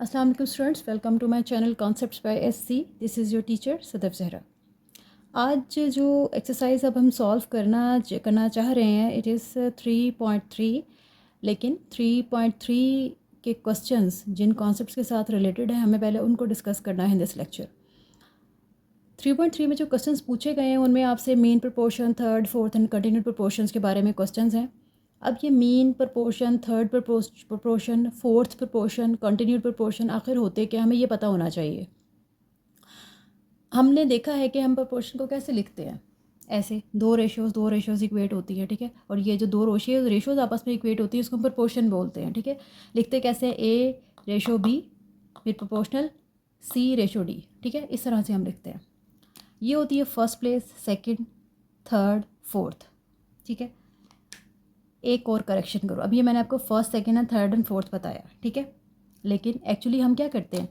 अस्सलाम वालेकुम students, welcome to my channel concepts by SC. This is your teacher Sadaf Zahra. आज जो एक्सरसाइज अब हम सॉल्व करना चाह रहे हैं इट इज़ 3.3। लेकिन 3.3 के क्वेश्चंस जिन कॉन्सेप्ट्स के साथ रिलेटेड है हमें पहले उनको डिस्कस करना है इन दिस लेक्चर। 3.3 में जो क्वेश्चंस पूछे गए हैं उनमें आपसे mean proportion, third, fourth and continued proportions के बारे में क्वेश्चंस हैं। अब ये mean proportion, third proportion, fourth proportion, continued proportion आखिर होते क्या, हमें ये पता होना चाहिए। हमने देखा है कि हम प्रपोर्शन को कैसे लिखते हैं, ऐसे दो रेशोज़ इक्वेट होती है, ठीक है। और ये जो दो रेशोज़ आपस में इक्वेट होती है इसको हम प्रपोर्शन बोलते हैं, ठीक है। लिखते कैसे हैं, ए रेशो बी फिर प्रोपोर्शनल सी रेशो डी, ठीक है। इस तरह से हम लिखते हैं। ये होती है first place, second, third, fourth, ठीक है। एक और करेक्शन करो, अब ये मैंने आपको first, second and third and fourth बताया, ठीक है। लेकिन एक्चुअली हम क्या करते हैं,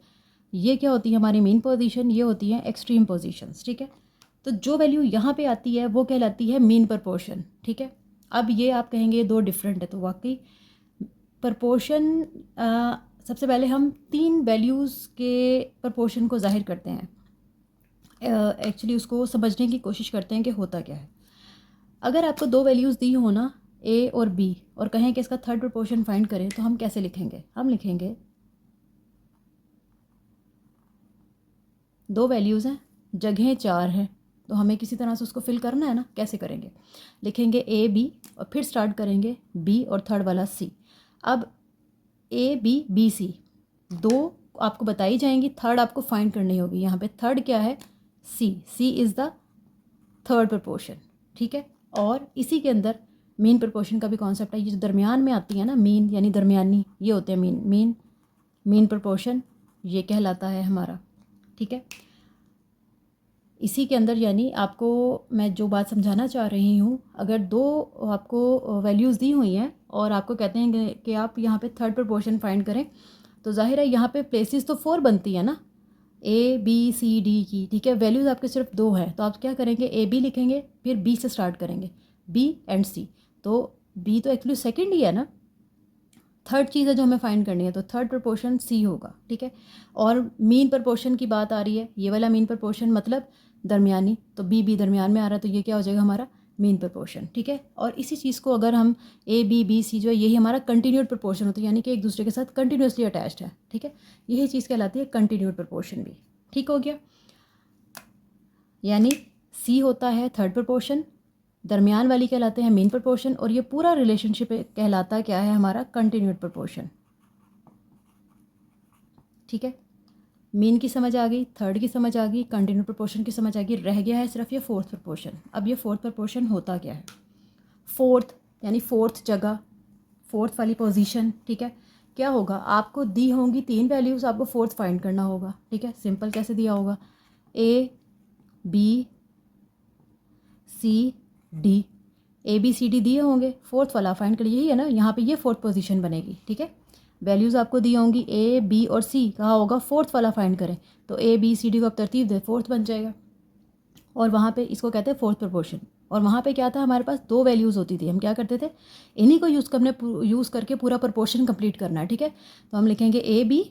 ये क्या होती है हमारी मेन पोजीशन, ये होती है एक्सट्रीम पोजीशंस, ठीक है। तो जो वैल्यू यहाँ पे आती है वो कहलाती है मीन प्रपोर्शन, ठीक है। अब ये आप कहेंगे दो डिफरेंट है, तो वाकई प्रपोर्शन सबसे पहले हम तीन वैल्यूज़ के प्रपोर्शन को जाहिर करते हैं। एक्चुअली उसको समझने की कोशिश करते हैं कि होता क्या है। अगर आपको दो वैल्यूज़ दी हो ना, ए और बी, और कहें कि इसका थर्ड प्रपोर्शन फाइंड करें, तो हम कैसे लिखेंगे, हम लिखेंगे दो वैल्यूज़ हैं, जगहें चार हैं, तो हमें किसी तरह से उसको फिल करना है ना, कैसे करेंगे। लिखेंगे ए बी और फिर स्टार्ट करेंगे बी और थर्ड वाला सी। अब ए बी बी सी दो आपको बताई जाएंगी, थर्ड आपको फाइंड करनी होगी। यहाँ पे थर्ड क्या है, सी इज़ द थर्ड प्रपोर्शन, ठीक है। और इसी के अंदर मीन प्रपोर्शन का भी कॉन्सेप्ट है। ये जो दरमियान में आती है ना, मीन यानी दरमियानी, ये होते हैं मीन प्रपोर्शन, ये कहलाता है हमारा, ठीक है। इसी के अंदर यानी आपको मैं जो बात समझाना चाह रही हूँ, अगर दो आपको वैल्यूज़ दी हुई हैं और आपको कहते हैं कि आप यहाँ पे थर्ड प्रपोर्शन फाइंड करें, तो जाहिर है यहाँ पे प्लेसेस तो 4 बनती है ना, ए बी सी डी की, ठीक है। वैल्यूज़ आपके सिर्फ दो हैं, तो आप क्या करेंगे, ए बी लिखेंगे फिर बी से स्टार्ट करेंगे, बी एंड सी। तो बी तो एक्चुअली सेकंड ही है ना, थर्ड चीज़ है जो हमें फाइंड करनी है, तो थर्ड प्रपोर्शन सी होगा, ठीक है। और मीन प्रपोर्शन की बात आ रही है, ये वाला मीन प्रपोर्शन मतलब दरमियानी, तो बी दरमियान में आ रहा है, तो ये क्या हो जाएगा हमारा मीन प्रपोर्शन, ठीक है। और इसी चीज़ को अगर हम ए बी सी जो है यही हमारा कंटिन्यूड प्रपोर्शन होता है, यानी कि एक दूसरे के साथ कंटिन्यूसली अटैच्ड है, ठीक है। यही चीज़ कहलाती है कंटिन्यूड प्रपोर्शन भी, ठीक हो गया। यानी सी होता है थर्ड प्रपोर्शन, दरमियान वाली कहलाते हैं मेन प्रपोर्शन, और ये पूरा रिलेशनशिप कहलाता क्या है हमारा कंटिन्यूड प्रपोर्शन, ठीक है। मीन की समझ आ गई, थर्ड की समझ आ गई, कंटिन्यूड प्रपोर्शन की समझ आ गई, रह गया है सिर्फ ये फोर्थ प्रपोर्शन। अब ये फोर्थ प्रपोर्शन होता क्या है, फोर्थ यानी फोर्थ जगह, फोर्थ वाली पोजीशन, ठीक है। क्या होगा, आपको दी होंगी तीन वैल्यूज़, आपको फोर्थ फाइंड करना होगा, ठीक है। सिंपल कैसे दिया होगा, A B C D, A B C D दिए होंगे, फोर्थ वाला फाइंड करिए, यही है ना, यहाँ पे ये फोर्थ पोजीशन बनेगी, ठीक है। वैल्यूज़ आपको दी होंगी ए बी और सी, कहा होगा फोर्थ वाला फाइंड करें, तो ए बी सी डी को आप तरतीब दे, फोर्थ बन जाएगा। और वहाँ पे इसको कहते हैं फोर्थ प्रपोर्शन। और वहाँ पे क्या था, हमारे पास दो वैल्यूज़ होती थी, हम क्या करते थे, इन्हीं को यूज़ करके पूरा प्रपोर्शन कंप्लीट करना है, ठीक है। तो हम लिखेंगे ए बी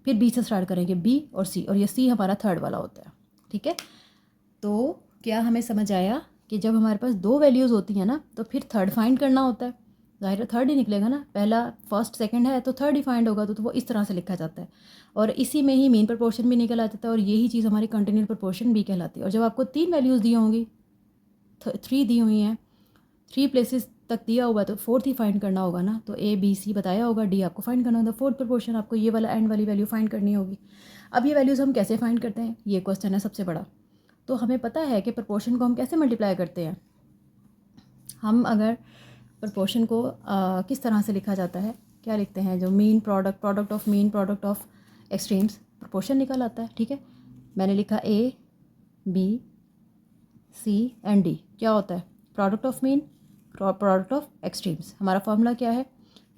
फिर बी से स्टार्ट करेंगे, बी और सी, और ये सी हमारा थर्ड वाला होता है, ठीक है। तो क्या हमें समझ आया कि जब हमारे पास दो वैल्यूज़ होती हैं ना, तो फिर थर्ड फाइंड करना होता है, ज़ाहिर है थर्ड ही निकलेगा ना, पहला फर्स्ट सेकंड है तो थर्ड ही फाइंड होगा, तो वो इस तरह से लिखा जाता है। और इसी में ही मीन प्रपोर्शन भी निकल आता है, और यही चीज़ हमारी कंटिन्यूड प्रपोर्शन भी कहलाती है। और जब आपको तीन वैल्यूज़ दी होंगी, थ्री दी हुई हैं, थ्री प्लेसेस तक दिया हुआ है, तो फोर्थ ही फाइंड करना होगा ना, तो ए बी सी बताया होगा, डी आपको फाइंड करना होगा, फोर्थ प्रपोर्शन आपको ये वाला एंड वाली वैल्यू फाइंड करनी होगी। अब ये वैल्यूज़ हम कैसे फाइंड करते हैं, ये क्वेश्चन है सबसे बड़ा। तो हमें पता है कि प्रपोर्शन को हम कैसे मल्टीप्लाई करते हैं। हम अगर प्रपोर्शन को किस तरह से लिखा जाता है, क्या लिखते हैं, जो mean product of mean product of extremes, proportion निकल आता है, ठीक है। मैंने लिखा A B C and D, क्या होता है, product of mean product of extremes. हमारा फॉर्मूला क्या है,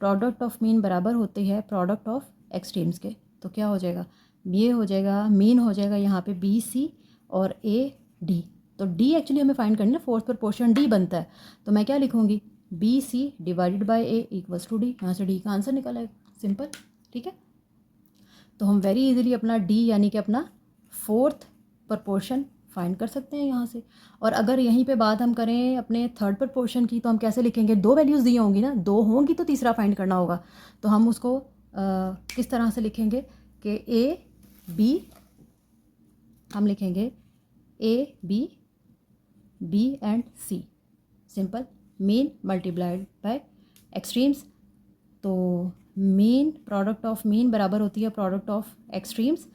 प्रोडक्ट ऑफ मीन बराबर होती है प्रोडक्ट ऑफ एक्सट्रीम्स के। तो क्या हो जाएगा, ये हो जाएगा मीन हो जाएगा यहाँ पे बी सी और ए डी। तो डी एक्चुअली हमें फाइंड करना है, फोर्थ प्रपोर्शन डी बनता है, तो मैं क्या लिखूँगी, B C divided by A equals to D, यहाँ से डी का आंसर निकला है, सिंपल, ठीक है। तो हम वेरी इजीली अपना डी यानी कि अपना फोर्थ प्रपोर्शन फाइंड कर सकते हैं यहाँ से। और अगर यहीं पे बात हम करें अपने थर्ड प्रपोर्शन की, तो हम कैसे लिखेंगे, दो वैल्यूज़ दी होंगी ना, दो होंगी तो तीसरा फाइंड करना होगा। तो हम उसको किस तरह से लिखेंगे कि ए बी, हम लिखेंगे A B and C, simple, mean multiplied by extremes. तो मीन, प्रोडक्ट ऑफ मीन बराबर होती है प्रोडक्ट ऑफ एक्सट्रीम्स।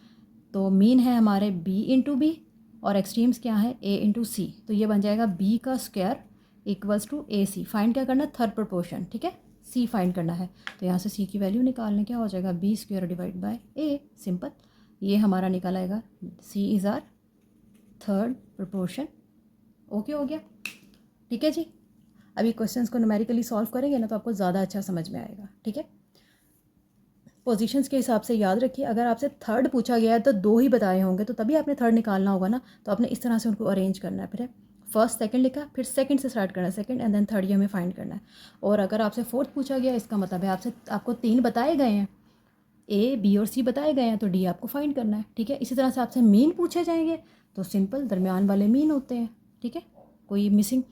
तो मीन है हमारे बी इंटू बी और एक्सट्रीम्स क्या है, ए इंटू सी। तो ये बन जाएगा बी का square equals to A C. Find क्या करना है, थर्ड प्रपोर्शन, ठीक है, सी फाइंड करना है। तो यहाँ से सी की वैल्यू निकालने, क्या हो जाएगा, B square divide by A, simple. ये हमारा निकल आएगा, C is our third proportion. Okay हो गया, ठीक है जी। अभी क्वेश्चंस को न्यूमेरिकली सॉल्व करेंगे ना तो आपको ज़्यादा अच्छा समझ में आएगा, ठीक है। पोजीशंस के हिसाब से याद रखिए, अगर आपसे थर्ड पूछा गया है तो दो ही बताए होंगे, तो तभी आपने थर्ड निकालना होगा ना। तो आपने इस तरह से उनको अरेंज करना है, फिर फर्स्ट सेकंड लिखा, फिर सेकंड से स्टार्ट करना है, सेकंड एंड देन थर्ड, ये हमें फाइंड करना है। और अगर आपसे फोर्थ पूछा गया, इसका मतलब है आपको तीन बताए गए हैं, ए बी और सी बताए गए हैं, तो डी आपको फाइंड करना है, ठीक है। इसी तरह से आपसे मीन पूछे जाएंगे तो सिंपल दरमियान वाले मीन होते हैं, ठीक है। कोई मिसिंग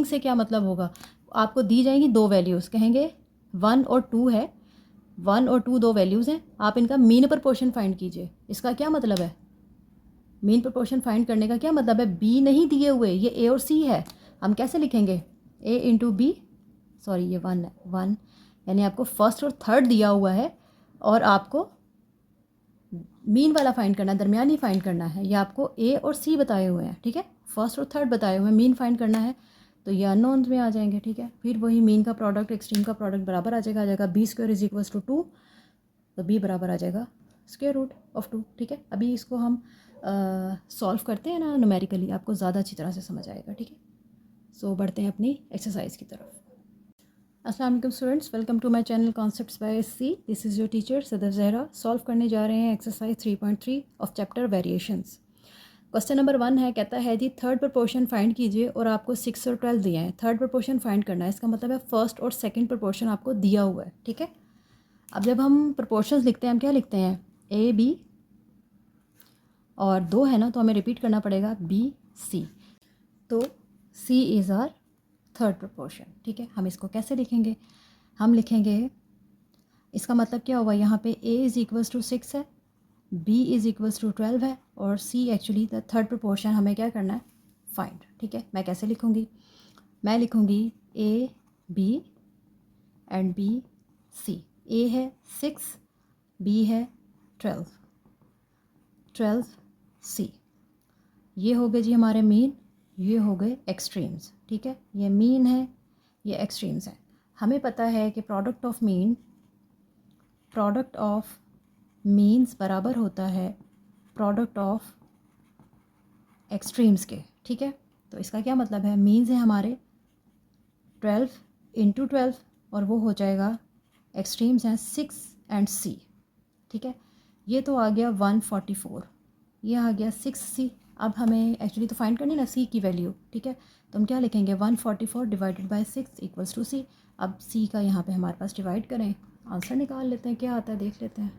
से क्या मतलब होगा, आपको दी जाएंगी दो वैल्यूज़, कहेंगे 1 और 2 है, 1 और 2 दो वैल्यूज़ हैं, आप इनका मीन प्रपोर्शन फाइंड कीजिए। इसका क्या मतलब है, मीन प्रपोर्शन फाइंड करने का क्या मतलब है, बी नहीं दिए हुए, ये ए और सी है, हम कैसे लिखेंगे, ए इंटू बी, सॉरी ये 1 है, 1 यानी आपको फर्स्ट और थर्ड दिया हुआ है और आपको मीन वाला फाइंड करना है, दरमियानी फाइंड करना है। ये आपको ए और सी बताए हुए हैं, ठीक है, फर्स्ट और थर्ड बताए हुए हैं, मीन फाइंड करना है। तो ये अननोन्स में आ जाएंगे, ठीक है। फिर वही मीन का प्रोडक्ट एक्सट्रीम का प्रोडक्ट बराबर आ जाएगा B square is equals to 2, तो बी बराबर आ जाएगा स्क्वायर रूट ऑफ 2, ठीक है। अभी इसको हम सॉल्व करते हैं ना न्यूमेरिकली, आपको ज़्यादा अच्छी तरह से समझ आएगा, ठीक है। सो बढ़ते हैं अपनी एक्सरसाइज की तरफ। अस्सलाम वालेकुम students, welcome to my channel concepts by SC. This is your teacher Sadar Zahra. Solve करने जा रहे हैं exercise 3.3 of chapter variations. Question number 1 है, कहता है जी थर्ड प्रपोर्शन फाइंड कीजिए और आपको 6 और 12 दिए हैं, थर्ड प्रपोर्शन फाइंड करना है। इसका मतलब है फर्स्ट और सेकंड प्रपोर्शन आपको दिया हुआ है, ठीक है। अब जब हम प्रपोर्शंस लिखते हैं, हम क्या लिखते हैं, ए बी और दो है ना, तो हमें रिपीट करना पड़ेगा बी सी। तो सी इज़ आर थर्ड प्रपोर्शन, ठीक है। हम इसको कैसे लिखेंगे, हम लिखेंगे, इसका मतलब क्या होगा, यहाँ पे a इज़ इक्वल्स टू 6 है, b इज़ इक्वल्स टू 12 है और c actually the third proportion हमें क्या करना है, फाइंड, ठीक है। मैं कैसे लिखूँगी, मैं लिखूँगी a b and b c। a है 6, b है 12, 12 c। ये हो गए जी हमारे मीन, ये हो गए एक्सट्रीम्स, ठीक है। ये मीन है, ये एक्सट्रीम्स है। हमें पता है कि प्रोडक्ट ऑफ मीन्स बराबर होता है प्रोडक्ट ऑफ एक्सट्रीम्स के, ठीक है। तो इसका क्या मतलब है, मीन्स है हमारे 12 इंटू 12 और वो हो जाएगा, एक्सट्रीम्स हैं 6 एंड c, ठीक है। ये तो आ गया 144, ये आ गया 6c। अब हमें एक्चुअली तो फाइंड करनी है ना c की वैल्यू, ठीक है। तो हम क्या लिखेंगे, 144 divided by 6 equals to c। अब c का यहाँ पे हमारे पास डिवाइड करें, आंसर निकाल लेते हैं, क्या आता है देख लेते हैं।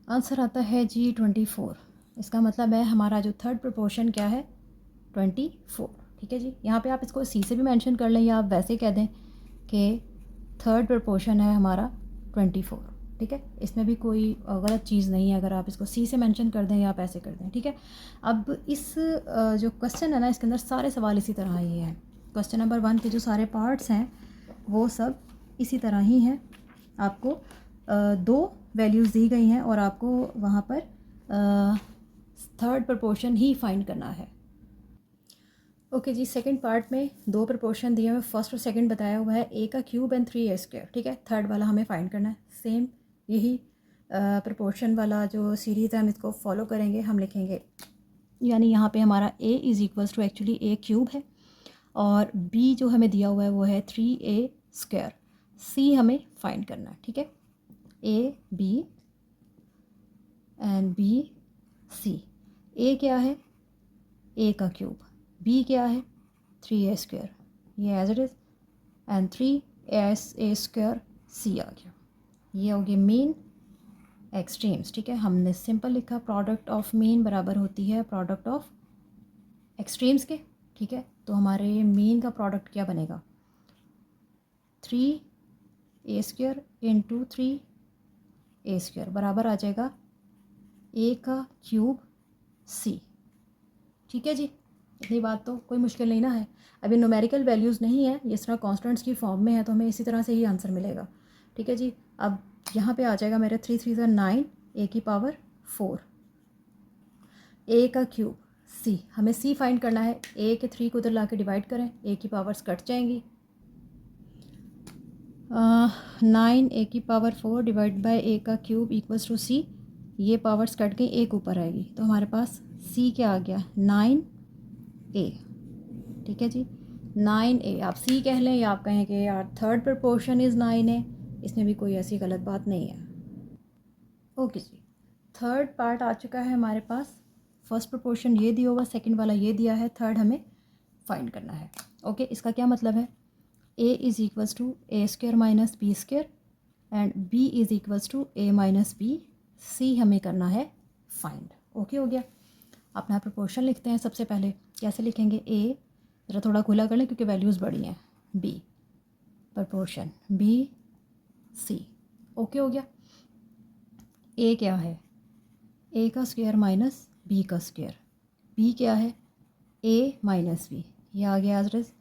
आंसर आता है जी 24। इसका मतलब है हमारा जो थर्ड प्रपोर्शन क्या है, 24, ठीक है जी। यहाँ पे आप इसको सी से भी मेंशन कर लें या आप वैसे कह दें कि थर्ड प्रपोर्शन है हमारा 24, ठीक है। इसमें भी कोई गलत चीज़ नहीं है, अगर आप इसको सी से मेंशन कर दें या आप ऐसे कर दें, ठीक है। अब इस जो क्वेश्चन है ना, इसके अंदर सारे सवाल इसी तरह ही हैं। क्वेश्चन नंबर 1 के जो सारे पार्ट्स हैं वो सब इसी तरह ही हैं। आपको दो वैल्यूज़ दी गई हैं और आपको वहाँ पर थर्ड प्रपोर्शन ही फाइंड करना है। ओके जी, सेकंड पार्ट में दो प्रपोर्शन दिए हुए, फर्स्ट और सेकंड बताया हुआ है, ए का क्यूब एंड 3a स्क्वायर, ठीक है। थर्ड वाला हमें फाइंड करना है। सेम यही प्रपोर्शन वाला जो सीरीज़ है हम इसको फॉलो करेंगे। हम लिखेंगे, यानी यहाँ पे हमारा a is equals to actually a cube है और b जो हमें दिया हुआ है वो है 3a स्क्वायर, c हमें फाइंड करना है, ठीक है। a b and b c। a क्या है, a का क्यूब, b क्या है 3a स्क्वायर, ये as it is, and 3a square c आ गया। ये हो गया मीन एक्सट्रीम्स, ठीक है। हमने सिंपल लिखा प्रोडक्ट ऑफ मीन बराबर होती है प्रोडक्ट ऑफ एक्सट्रीम्स के, ठीक है। तो हमारे मीन का प्रोडक्ट क्या बनेगा, 3a² इंटू 3a² बराबर आ जाएगा a³ c, ठीक है जी। इतनी बात तो कोई मुश्किल नहीं ना है। अभी न्यूमेरिकल वैल्यूज़ नहीं है, इस तरह कॉन्स्टेंट्स की फॉर्म में है, तो हमें इसी तरह से ही आंसर मिलेगा, ठीक है जी। अब यहाँ पे आ जाएगा मेरे 3 3 9 a⁴, a³ c, हमें c फाइंड करना है। a के 3 को उधर ला के डिवाइड करें, a की पावर्स कट जाएंगी। 9 a⁴ divide by a³ equals to c, ये पावर्स कट गई, एक ऊपर आएगी, तो हमारे पास c क्या आ गया 9a, ठीक है जी। 9a आप c कह लें या आप कहें कि यार थर्ड प्रपोर्शन इज़ 9a, इसमें भी कोई ऐसी गलत बात नहीं है। ओके जी, थर्ड पार्ट आ चुका है हमारे पास। फर्स्ट प्रपोर्शन ये दिया होगा, सेकंड वाला ये दिया है, थर्ड हमें फाइंड करना है। ओके, इसका क्या मतलब है, a is equals to a² minus b² and b is equals to a minus b, c हमें करना है फाइंड। ओके हो गया। अपना प्रपोर्शन लिखते हैं सबसे पहले। कैसे लिखेंगे, a ज़रा थोड़ा खुला कर लें क्योंकि वैल्यूज़ बड़ी हैं, b proportion b c। Okay हो गया। a क्या है, a² माइनस b², b क्या है a माइनस b, ये आ गया एज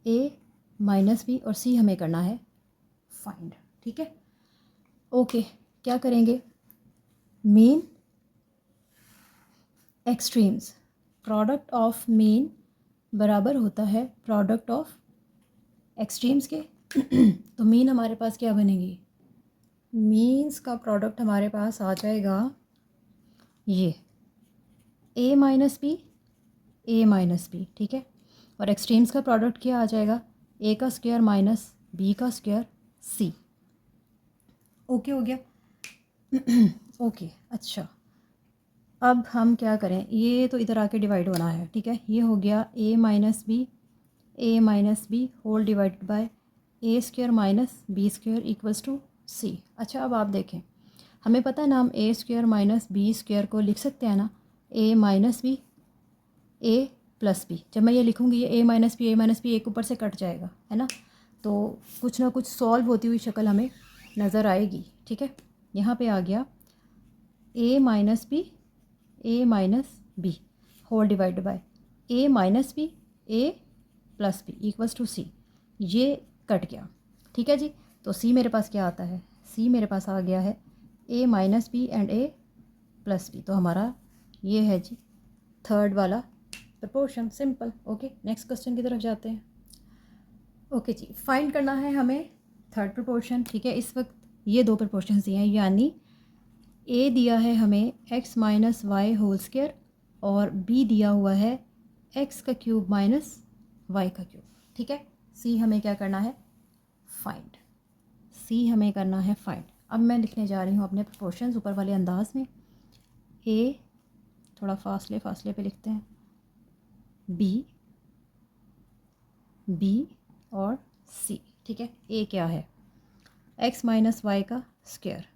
a माइनस b, और c हमें करना है फाइंड, ठीक है। ओके, क्या करेंगे, mean extremes, product of mean बराबर होता है प्रोडक्ट ऑफ एक्सट्रीम्स के। तो मीन हमारे पास क्या बनेगी, मीन्स का प्रोडक्ट हमारे पास आ जाएगा ये a माइनस b, ठीक है। और एक्सट्रीम्स का प्रोडक्ट क्या आ जाएगा, a² minus b² c। Okay हो गया। ओके अच्छा, अब हम क्या करें, ये तो इधर आके डिवाइड होना है, ठीक है। ये हो गया a minus B whole divide by a² minus b² equals to c। अच्छा, अब आप देखें, हमें पता है ना हम a² माइनस b² को लिख सकते हैं ना a minus B a plus B. जब मैं ये लिखूँगी ये a माइनस बी एक ऊपर से कट जाएगा, है ना, तो कुछ ना कुछ सॉल्व होती हुई शक्ल हमें नज़र आएगी, ठीक है। यहाँ पे आ गया a minus B whole divide by a minus B a plus B equals to c, ये कट गया, ठीक है जी। तो c मेरे पास क्या आता है, c मेरे पास आ गया है a minus B and a plus B, तो हमारा ये है जी थर्ड वाला proportion, simple. Okay, next question की तरफ जाते हैं। ओके जी, फाइंड करना है हमें थर्ड प्रपोर्शन, ठीक है। इस वक्त ये दो प्रपोर्शन दिए हैं, यानी a दिया है हमें x minus Y whole square और b दिया हुआ है x³ माइनस y³, ठीक है। c हमें क्या करना है फाइंड, c हमें करना है फाइंड। अब मैं लिखने जा रही हूँ अपने प्रपोर्शंस ऊपर वाले अंदाज में। a थोड़ा फासले पे लिखते हैं, b और c, ठीक है। a क्या है x माइनस वाई का स्क्वायर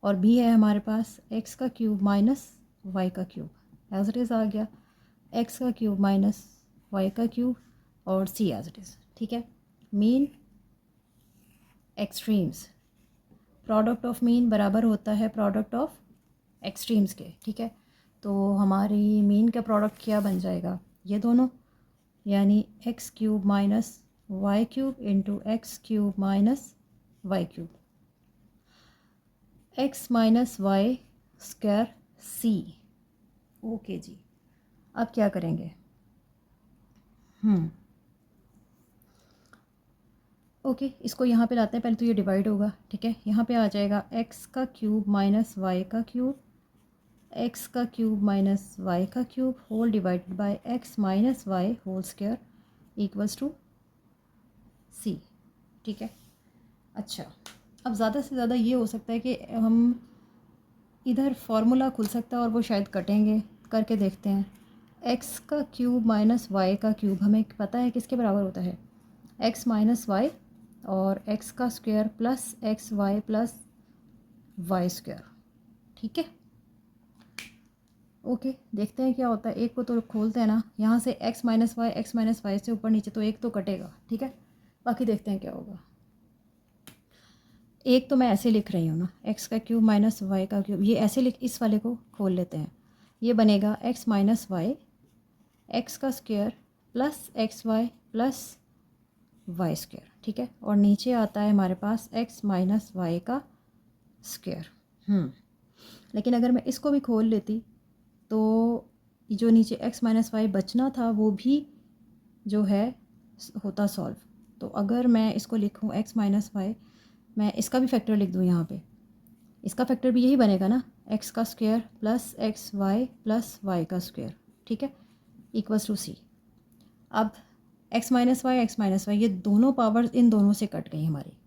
और b है हमारे पास x³ minus y³ as it is आ गया x³ माइनस y³ और c एज इट इज़, ठीक है। Mean extremes, product of mean बराबर होता है प्रोडक्ट ऑफ एक्सट्रीम्स के, ठीक है। तो हमारी मीन का प्रोडक्ट क्या बन जाएगा, ये दोनों, यानी x³ minus y³ into x³ minus y³, x minus Y square c। Okay जी, अब क्या करेंगे, ओके, इसको यहाँ पे लाते हैं, पहले तो ये डिवाइड होगा, ठीक है। यहाँ पे आ जाएगा x³ minus y³ x³ minus y³ whole divided by x minus Y whole square equals to c, ठीक है। अच्छा, अब ज़्यादा से ज़्यादा ये हो सकता है कि हम इधर फार्मूला खुल सकता है और वो शायद कटेंगे, करके देखते हैं। x³ माइनस y³ हमें पता है किसके बराबर होता है, x माइनस वाई और एक्स का square plus X Y plus Y square, ठीक है। ओके, देखते हैं क्या होता है। एक को तो खोलते हैं ना, यहाँ से एक्स माइनस वाई से ऊपर नीचे तो एक तो कटेगा, ठीक है। बाकी देखते हैं क्या होगा। एक तो मैं ऐसे लिख रही हूँ ना, एक्स का क्यूब माइनस वाई का क्यूब, ये ऐसे लिख, इस वाले को खोल लेते हैं। ये बनेगा एक्स माइनस वाई एक्स का square plus X Y plus Y square, ठीक है। और नीचे आता है हमारे पास एक्स माइनस वाई का स्क्वायर। लेकिन अगर मैं इसको भी खोल लेती तो जो नीचे एक्स माइनस वाई बचना था वो भी जो है होता सॉल्व। तो अगर मैं इसको लिखूँ एक्स माइनस वाई, मैं इसका भी फैक्टर लिख दूँ यहाँ पे, इसका फैक्टर भी यही बनेगा ना, एक्स का square plus X Y plus Y का स्क्वायर, ठीक है, इक्वल्स टू सी। अब एक्स माइनस वाई ये दोनों पावर्स इन दोनों से कट गई हमारी,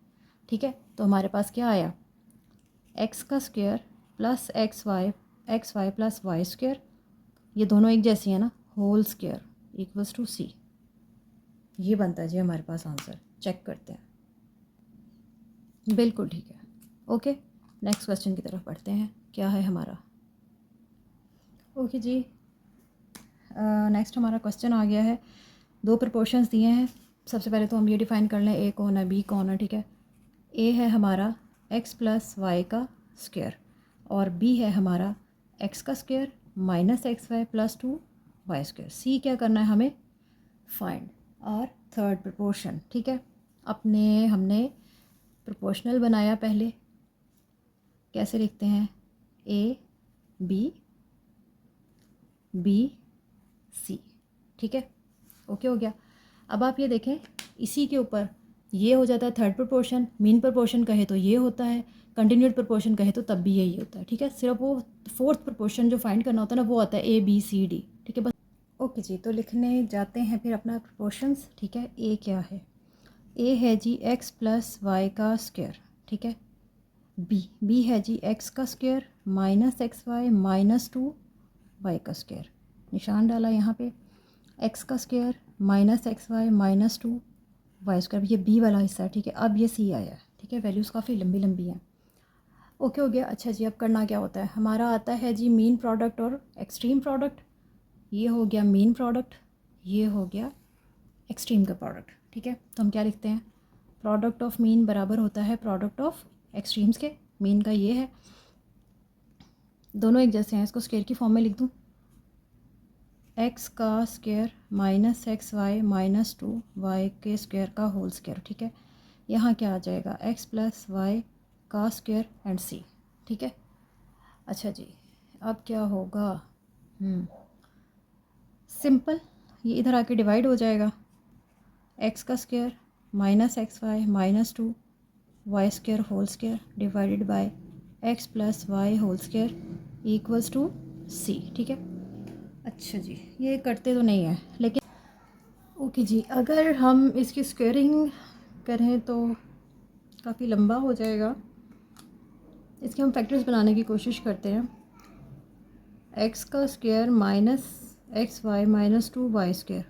ठीक है। तो हमारे पास क्या आया, एक्स का square plus X Y plus Y square, ये दोनों एक जैसी है ना, whole square equals to C. ये बनता है जी हमारे पास आंसर। चेक करते हैं, बिल्कुल ठीक है। ओके, नेक्स्ट क्वेश्चन की तरफ बढ़ते हैं, क्या है हमारा। ओके जी, नेक्स्ट हमारा क्वेश्चन आ गया है। दो प्रपोर्शंस दिए हैं। सबसे पहले तो हम ये डिफ़ाइन कर लें, ए कौन है बी कौन है, ठीक है। ए है हमारा एक्स प्लस वाई का स्क्वायर और बी है हमारा एक्स का square minus X Y plus 2 Y square. C क्या करना है हमें, फाइंड और थर्ड प्रपोर्शन, ठीक है। हमने प्रोपोर्शनल बनाया पहले, कैसे लिखते हैं, ए बी बी सी, ठीक है। ओके हो गया। अब आप ये देखें, इसी के ऊपर ये हो जाता है थर्ड प्रोपोर्शन, मीन प्रोपोर्शन कहे तो ये होता है, कंटिन्यूड प्रोपोर्शन कहे तो तब भी यही होता है, ठीक है। सिर्फ वो फोर्थ प्रोपोर्शन जो फाइंड करना होता है ना, वो आता है ए बी सी डी, ठीक है बस। ओके जी, तो लिखने जाते हैं फिर अपना प्रोपोर्शंस, ठीक है। ए क्या है, ए है जी एक्स प्लस वाई का स्क्वायर, ठीक है। बी है जी एक्स का square minus X Y minus 2 Y का स्क्वायर, निशान डाला यहाँ पे, एक्स का square minus X Y minus 2 Y square, ये बी वाला हिस्सा है, ठीक है। अब ये सी आया है, ठीक है। वैल्यूज़ काफ़ी लंबी लंबी हैं। ओके हो गया। अच्छा जी, अब करना क्या होता है, हमारा आता है जी मीन प्रोडक्ट और एक्सट्रीम प्रोडक्ट। ये हो गया मीन प्रोडक्ट, ये हो गया एक्सट्रीम का प्रोडक्ट, ठीक है। तो हम क्या लिखते हैं, प्रोडक्ट ऑफ मीन बराबर होता है प्रोडक्ट ऑफ एक्सट्रीम्स के। मीन का ये है, दोनों एक जैसे हैं, इसको स्क्वायर की फॉर्म में लिख दूँ, एक्स का square minus X Y minus 2 Y के स्क्वायर का होल स्क्वायर, ठीक है। यहाँ क्या आ जाएगा, एक्स प्लस वाई का स्क्वायर एंड सी, ठीक है। अच्छा जी, अब क्या होगा, सिंपल, ये इधर आके डिवाइड हो जाएगा, एक्स का square minus X Y minus 2 Y square whole square divided by X plus Y whole square equals to C, ठीक है। अच्छा जी, ये करते तो नहीं है लेकिन ओके जी, अगर हम इसकी स्क्वायरिंग करें तो काफ़ी लंबा हो जाएगा। इसके हम फैक्टर्स बनाने की कोशिश करते हैं। एक्स का square minus X Y minus 2 Y square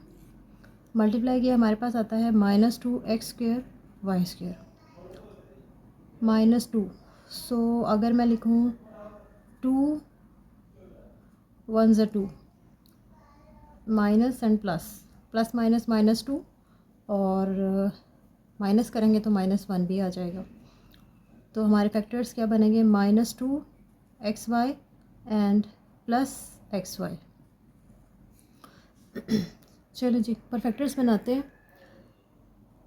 multiply किया, हमारे पास आता है minus 2 X square Y square minus 2। So अगर मैं लिखूँ 2 1 ज़ा 2 minus and plus, plus minus minus 2 और माइनस करेंगे तो माइनस 1 भी आ जाएगा। तो हमारे फैक्टर्स क्या बनेंगे, minus 2 X Y and plus X Y. चलो जी, पर फैक्टर्स बनाते हैं।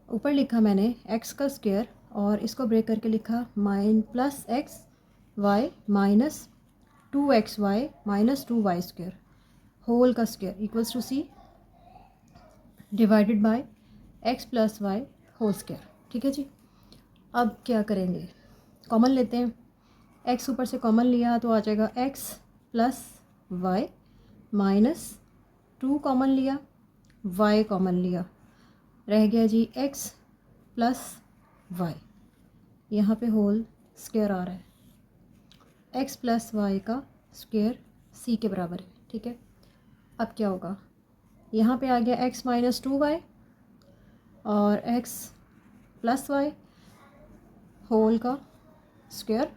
ऊपर लिखा मैंने एक्स का स्क्वायर और इसको ब्रेक करके लिखा plus X Y minus 2 X Y minus 2 Y square whole का square equals to C divided by X plus Y whole square, ठीक है जी। अब क्या करेंगे, कॉमन लेते हैं, एक्स ऊपर से कॉमन लिया तो आ जाएगा X plus Y minus 2 common लिया, वाई कॉमन लिया, रह गया जी एक्स प्लस वाई, यहाँ पे होल स्क्वायर आ रहा है, एक्स प्लस वाई का स्क्वायर सी के बराबर है, ठीक है। अब क्या होगा, यहाँ पे आ गया एक्स माइनस 2 वाई और एक्स प्लस वाई होल का स्क्वायर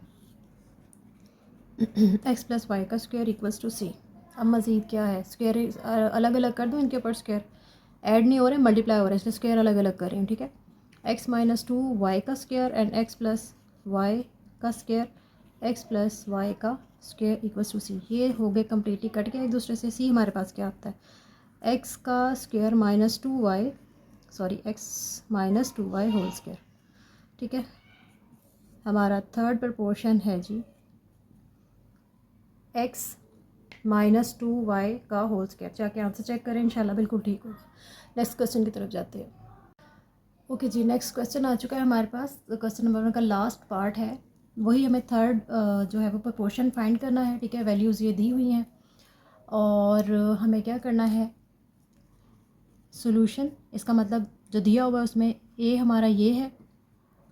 एक्स प्लस वाई का स्क्वायर इक्वल्स टू सी। अब मज़ीद क्या है, स्क्वायर अलग अलग कर दूँ, इनके ऊपर स्क्वायर ऐड नहीं हो रहे, मल्टीप्लाई हो रहे हैं, इसलिए स्क्वायर अलग अलग कर रही हूँ, ठीक है। एक्स माइनस टू वाई का square and X plus Y का स्क्वायर एक्स प्लस वाई का स्क्वायर इक्वल्स टू सी। ये हो गए कम्प्लीटली कट गया एक दूसरे से। सी हमारे पास क्या आता है, एक्स का square minus two Y X minus two Y whole square, ठीक है। हमारा थर्ड प्रपोर्शन है जी एक्स माइनस टू वाई का होल स्क्वायर। जाके आंसर चेक करें, इंशाल्लाह बिल्कुल ठीक होगा। नेक्स्ट क्वेश्चन की तरफ जाते हैं। ओके जी, नेक्स्ट क्वेश्चन आ चुका है हमारे पास। क्वेश्चन नंबर 1 का लास्ट पार्ट है, वही हमें थर्ड जो है वो प्रपोर्शन फाइंड करना है, ठीक है। वैल्यूज़ ये दी हुई हैं और हमें क्या करना है, सॉल्यूशन। इसका मतलब जो दिया हुआ है उसमें ए हमारा ये है,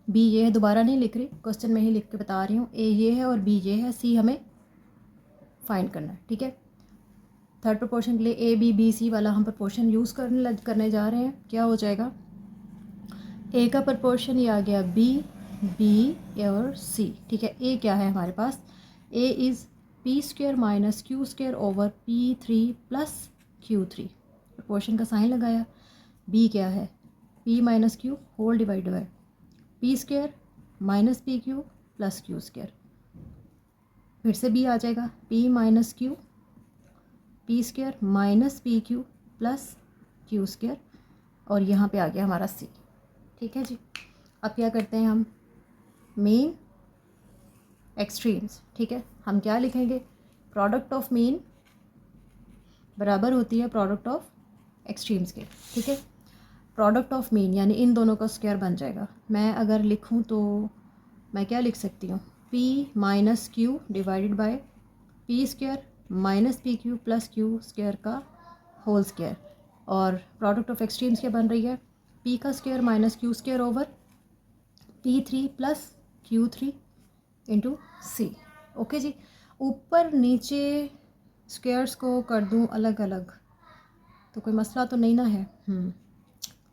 बी ये है, दोबारा नहीं लिख रही, क्वेश्चन में ही लिख के बता रही हूँ। ए ये है और बी ये है, सी हमें फाइंड करना है, ठीक है। थर्ड प्रपोर्शन के लिए ए बी सी वाला हम प्रपोर्शन यूज़ करने जा रहे हैं। क्या हो जाएगा, ए का प्रपोर्शन ये आ गया बी और सी, ठीक है। ए क्या है हमारे पास, A is P square minus Q square over P three plus Q three, proportion का साइन लगाया। बी क्या है, P minus Q whole divide by P square minus P Q plus Q square. फिर से बी आ जाएगा, P minus Q P square minus P Q plus Q square, और यहाँ पे आ गया हमारा सी, ठीक है जी। अब क्या करते हैं हम, मीन एक्सट्रीम्स, ठीक है। हम क्या लिखेंगे, प्रोडक्ट ऑफ मीन बराबर होती है प्रोडक्ट ऑफ एक्सट्रीम्स के, ठीक है। प्रोडक्ट ऑफ मीन यानी इन दोनों का स्क्वायर बन जाएगा। मैं अगर लिखूं तो मैं क्या लिख सकती हूँ, P minus Q divided by P square minus P Q plus Q square का होल स्क्वायर, और प्रोडक्ट ऑफ एक्सट्रीम्स क्या बन रही है, पी का square minus Q square over P three plus Q three into C. Okay जी, ऊपर नीचे स्क्वायर्स को कर दूँ अलग अलग तो कोई मसला तो नहीं ना है।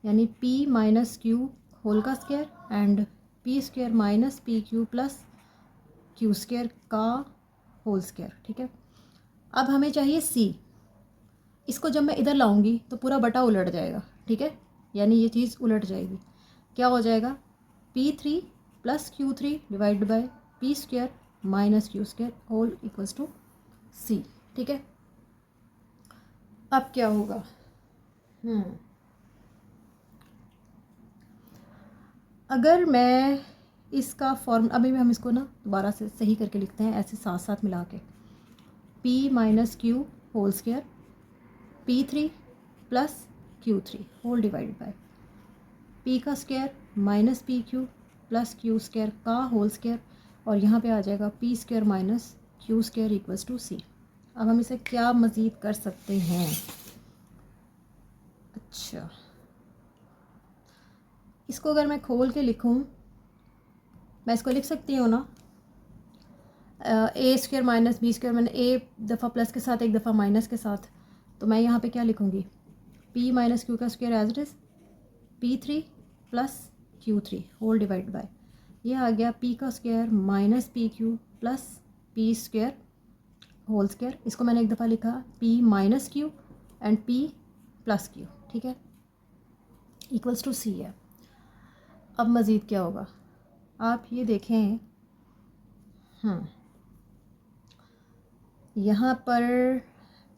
यानी p माइनस क्यू होल का square and P square minus P Q plus Q square का होल स्क्वायर, ठीक है। अब हमें चाहिए c, इसको जब मैं इधर लाऊंगी तो पूरा बटा उलट जाएगा, ठीक है। यानी ये चीज़ उलट जाएगी, क्या हो जाएगा, p3 plus Q three divide by P square minus Q square whole equals to c, ठीक है। अब क्या होगा, अगर मैं इसका फॉर्म, अभी हम इसको ना दोबारा से सही करके लिखते हैं ऐसे साथ साथ मिला के, p minus Q whole square P three plus Q three whole divide by p का square minus P Q plus Q square का होल स्क्वायर, और यहाँ पे आ जाएगा p square minus Q square equals to c। अब हम इसे क्या मज़ीद कर सकते हैं, अच्छा इसको अगर मैं खोल के लिखूं, मैं इसको लिख सकती हूँ ना, ए स्क्वायर माइनस बी स्क्वायर, मैंने ए दफ़ा प्लस के साथ एक दफ़ा माइनस के साथ, तो मैं यहाँ पे क्या लिखूँगी, p माइनस क्यू का square as it is P three plus Q three whole divide by, ये आ गया p का square minus P Q plus P square whole square. इसको मैंने एक दफ़ा लिखा p minus Q and p plus Q, ठीक है, इक्वल्स टू c है। अब मज़ीद क्या होगा, आप ये देखें, यहाँ पर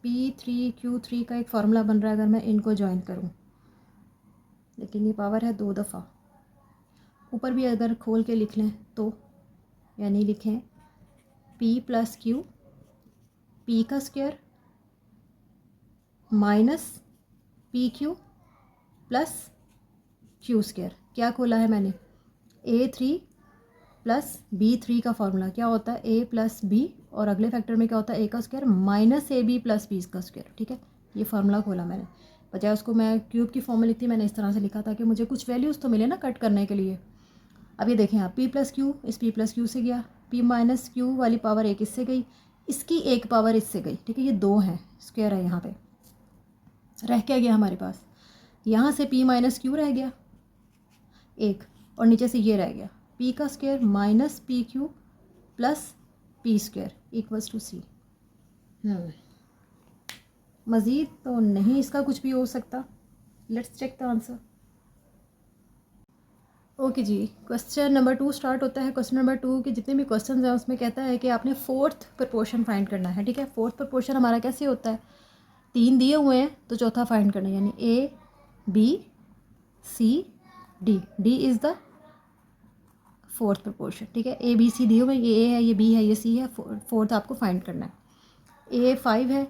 P3Q3 का एक फार्मूला बन रहा है अगर मैं इनको ज्वाइन करूँ, लेकिन ये पावर है दो दफ़ा, ऊपर भी अगर खोल के लिख लें तो, यानी लिखें P प्लस क्यू पी का square minus P Q plus Q square. क्या खोला है मैंने, A3 प्लस B3 का फार्मूला क्या होता है, A प्लस बी, और अगले फैक्टर में क्या होता है, A का square minus AB plus B का स्क्वायर, ठीक है। ये फार्मूला खोला मैंने, बजाय उसको मैं क्यूब की फॉर्म में लिखती, मैंने इस तरह से लिखा ताकि मुझे कुछ वैल्यूज़ तो मिले ना कट करने के लिए। अब ये देखें आप, P प्लस क्यू इस P प्लस क्यू से गया, P माइनस क्यू वाली पावर एक इससे गई, इसकी एक पावर इससे गई, ठीक है। ये दो हैं, स्क्वायर है, यहाँ पे रह क्या गया हमारे पास, यहाँ से P माइनस क्यू रह गया एक, और नीचे से ये रह गया p का square minus P Q plus P square equals to C. मज़ीद तो नहीं इसका कुछ भी हो सकता। Let's check the answer. Okay जी, क्वेश्चन नंबर 2 स्टार्ट होता है। क्वेश्चन नंबर 2 के जितने भी क्वेश्चन हैं उसमें कहता है कि आपने फोर्थ प्रपोर्शन फाइंड करना है। ठीक है, फोर्थ प्रपोर्शन हमारा कैसे होता है, 3 दिए हुए हैं तो चौथा फाइंड करना है, यानी A B C D. D is the fourth proportion. ठीक है, ए बी सी दिए हुए हैं, ये ए है, ये बी है, ये सी है। फोर्थ आपको फाइंड करना है। ए 5 है,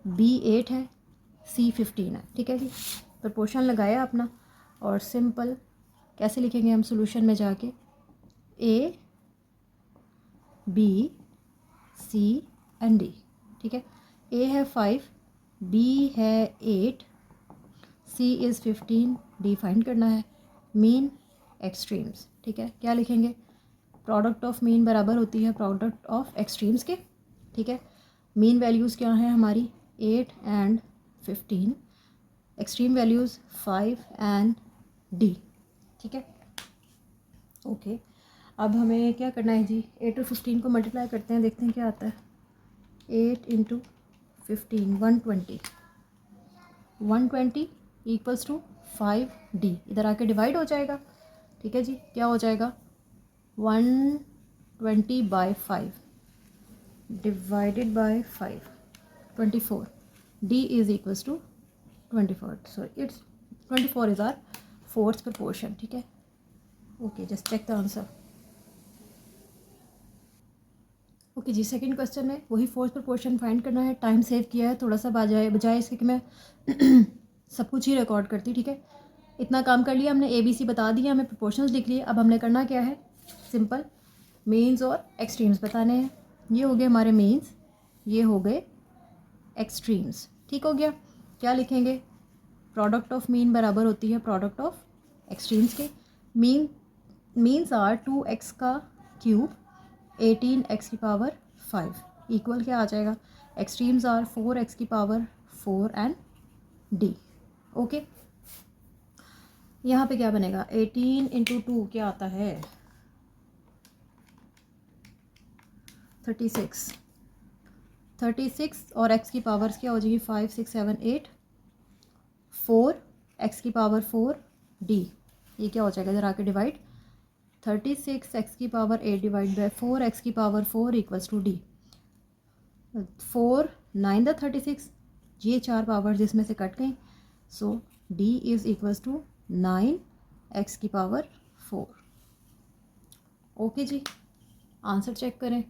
बी 8 है, सी 15 है। ठीक है जी, प्रपोर्शन लगाया अपना और सिंपल कैसे लिखेंगे हम सोल्यूशन में जाके, A B C and D. ठीक है, ए है 5, बी है 8, सी इज़ 15, डी फाइंड करना है। Mean extremes. ठीक है, क्या लिखेंगे, प्रोडक्ट ऑफ मीन बराबर होती है प्रोडक्ट ऑफ एक्सट्रीम्स के। ठीक है, मीन वैल्यूज़ क्या हैं हमारी 8 and 15, extreme values 5 and D. ठीक है, ओके। अब हमें क्या करना है जी, 8 और 15 को मल्टीप्लाई करते हैं, देखते हैं क्या आता है। 8 इंटू 15 120 इक्वल्स टू 5D। इधर आके डिवाइड हो जाएगा। ठीक है जी, क्या हो जाएगा 120/5 divided by 5 24। D is equals to 24, so it's 24 is our fourth proportion. ठीक है, okay, just check the answer. Okay जी, सेकंड क्वेश्चन में वही फोर्थ प्रपोर्शन फाइंड करना है। टाइम सेव किया है थोड़ा सा, बजाय इसके कि मैं सब कुछ ही रिकॉर्ड करती। ठीक है, इतना काम कर लिया हमने, ABC बता दिया, हमें प्रोपोर्शंस लिख लिए। अब हमने करना क्या है, सिंपल मीन्स और एक्सट्रीम्स बताने हैं। ये हो गए हमारे मीन्स, ये हो गए एक्सट्रीम्स। ठीक हो गया, क्या लिखेंगे, प्रोडक्ट ऑफ मीन बराबर होती है प्रोडक्ट ऑफ एक्सट्रीम्स के। मीन्स आर 2x का क्यूब 18x की पावर 5 इक्वल क्या आ जाएगा, एक्सट्रीम्स आर 4x की पावर 4 एंड डी। ओके, यहाँ पे क्या बनेगा, 18 इंटू 2 क्या आता है 36 और x की पावर्स क्या हो जाएगी 5 6 7 8 4 x की पावर 4 d। ये क्या हो जाएगा, इधर आके डिवाइड, 36 x की पावर 8 डिवाइड बाई 4 x की power 4 equals to d। 4 9 the 36, ये 4 पावर जिसमें से कट गई, so d is equals to 9 x की पावर 4। ओके जी, आंसर चेक करें।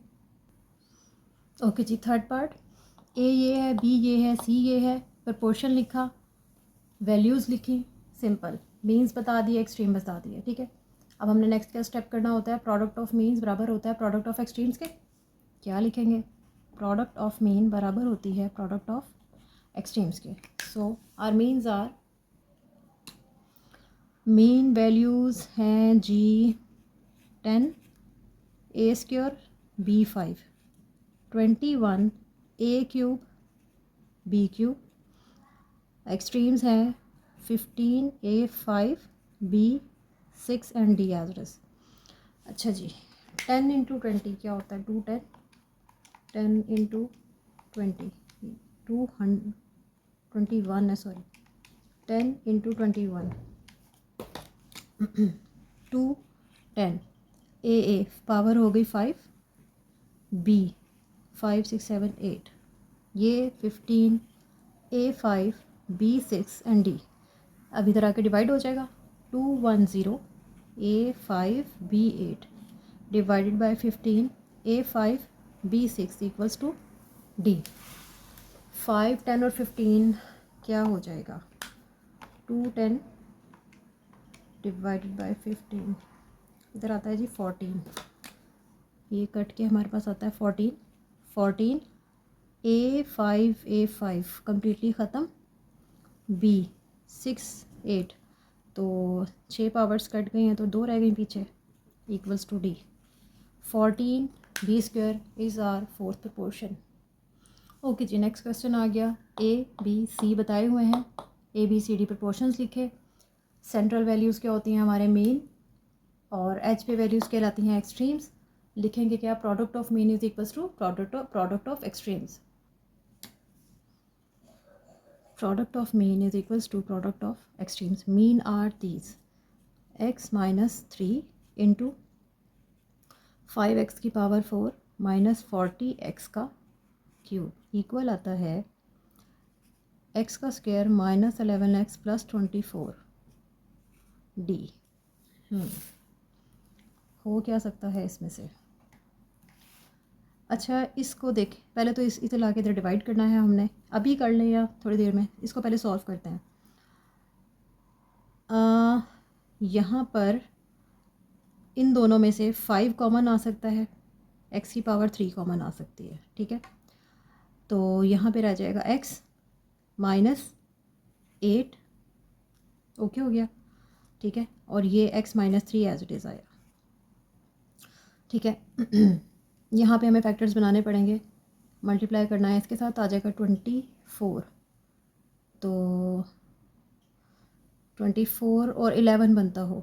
ओके जी, थर्ड पार्ट, ए ये है, बी ये है, सी ये है, प्रपोर्शन लिखा, वैल्यूज़ लिखी, सिंपल मीन्स बता दिए, एक्सट्रीम बता दिए। ठीक है, अब हमने नेक्स्ट क्या स्टेप करना होता है, प्रोडक्ट ऑफ मीन्स बराबर होता है प्रोडक्ट ऑफ एक्सट्रीम्स के। क्या लिखेंगे, प्रोडक्ट ऑफ मीन बराबर होती है प्रोडक्ट ऑफ एक्सट्रीम्स के। So our means are, mean values हैं जी 10, A square B 5, 21 A cube B cube, extremes हैं 15 A 5 B 6 and D average. अच्छा जी, 10 इंटू 20 क्या होता है, 210, 10 इंटू 20 221 है, सॉरी 10 इंटू 21 210, ए पावर हो गई 5, बी 5 6 7 8, ये 15 ए 5 बी 6 एंड डी। अब इधर आके डिवाइड हो जाएगा, 210 A 5 B 8 divided by 15 A 5 B 6 equals to D. 5 10 और 15 क्या हो जाएगा, 210 डिवाइडेड बाय 15, इधर आता है जी 14, ये कट के हमारे पास आता है 14 ए 5 कम्प्लीटली ख़त्म, बी 6 8, तो 6 पावर्स कट गई हैं तो 2 रह गई पीछे, equals to D. 14 B square is our fourth proportion. Okay जी, नेक्स्ट क्वेश्चन आ गया, ए बी सी बताए हुए हैं, A B C D proportions लिखे, सेंट्रल वैल्यूज़ क्या होती हैं हमारे मीन और एच पे वैल्यूज़ कहलाती हैं एक्सट्रीम्स। लिखेंगे क्या, product of mean is equals to product of extremes. Product of mean is equals to product of extremes. Mean are these: x minus 3 into 5x की पावर 4 माइनस 40x का cube equal आता है x का square minus 11x plus 24 D. हो क्या सकता है इसमें से? अच्छा, इसको देख, पहले तो इसे ला के इधर डिवाइड करना है हमने, अभी कर लें या थोड़ी देर में, इसको पहले सॉल्व करते हैं। यहाँ पर इन दोनों में से 5 कॉमन आ सकता है, x की पावर 3 कॉमन आ सकती है, ठीक है। तो यहाँ पे रह जाएगा x माइनस 8, ओके हो गया, ठीक है। और ये x minus 3 as it is आया, ठीक है। यहाँ पे हमें फैक्टर्स बनाने पड़ेंगे, मल्टीप्लाई करना है इसके साथ, आ जाएगा 24। तो 24 और 11 बनता हो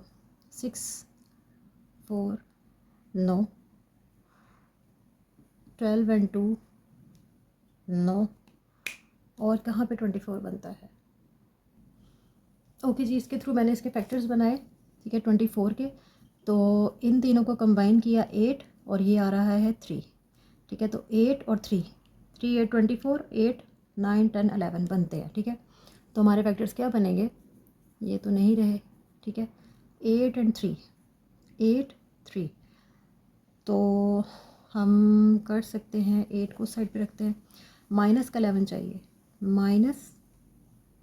6 4 9, 12 एंड 2 9, और कहाँ पे 24 बनता है? ओके जी, इसके थ्रू मैंने इसके फैक्टर्स बनाए, ठीक है, 24 के। तो इन तीनों को कंबाइन किया 8, और ये आ रहा है 3, ठीक है। तो 8 और 3, 3 8 24, 8 9 10 11 बनते हैं, ठीक है। तो हमारे फैक्टर्स क्या बनेंगे? ये तो नहीं रहे, ठीक है, 8 एंड 3, 8 3। तो हम कर सकते हैं, 8 को साइड पे रखते हैं, माइनस का 11 चाहिए, माइनस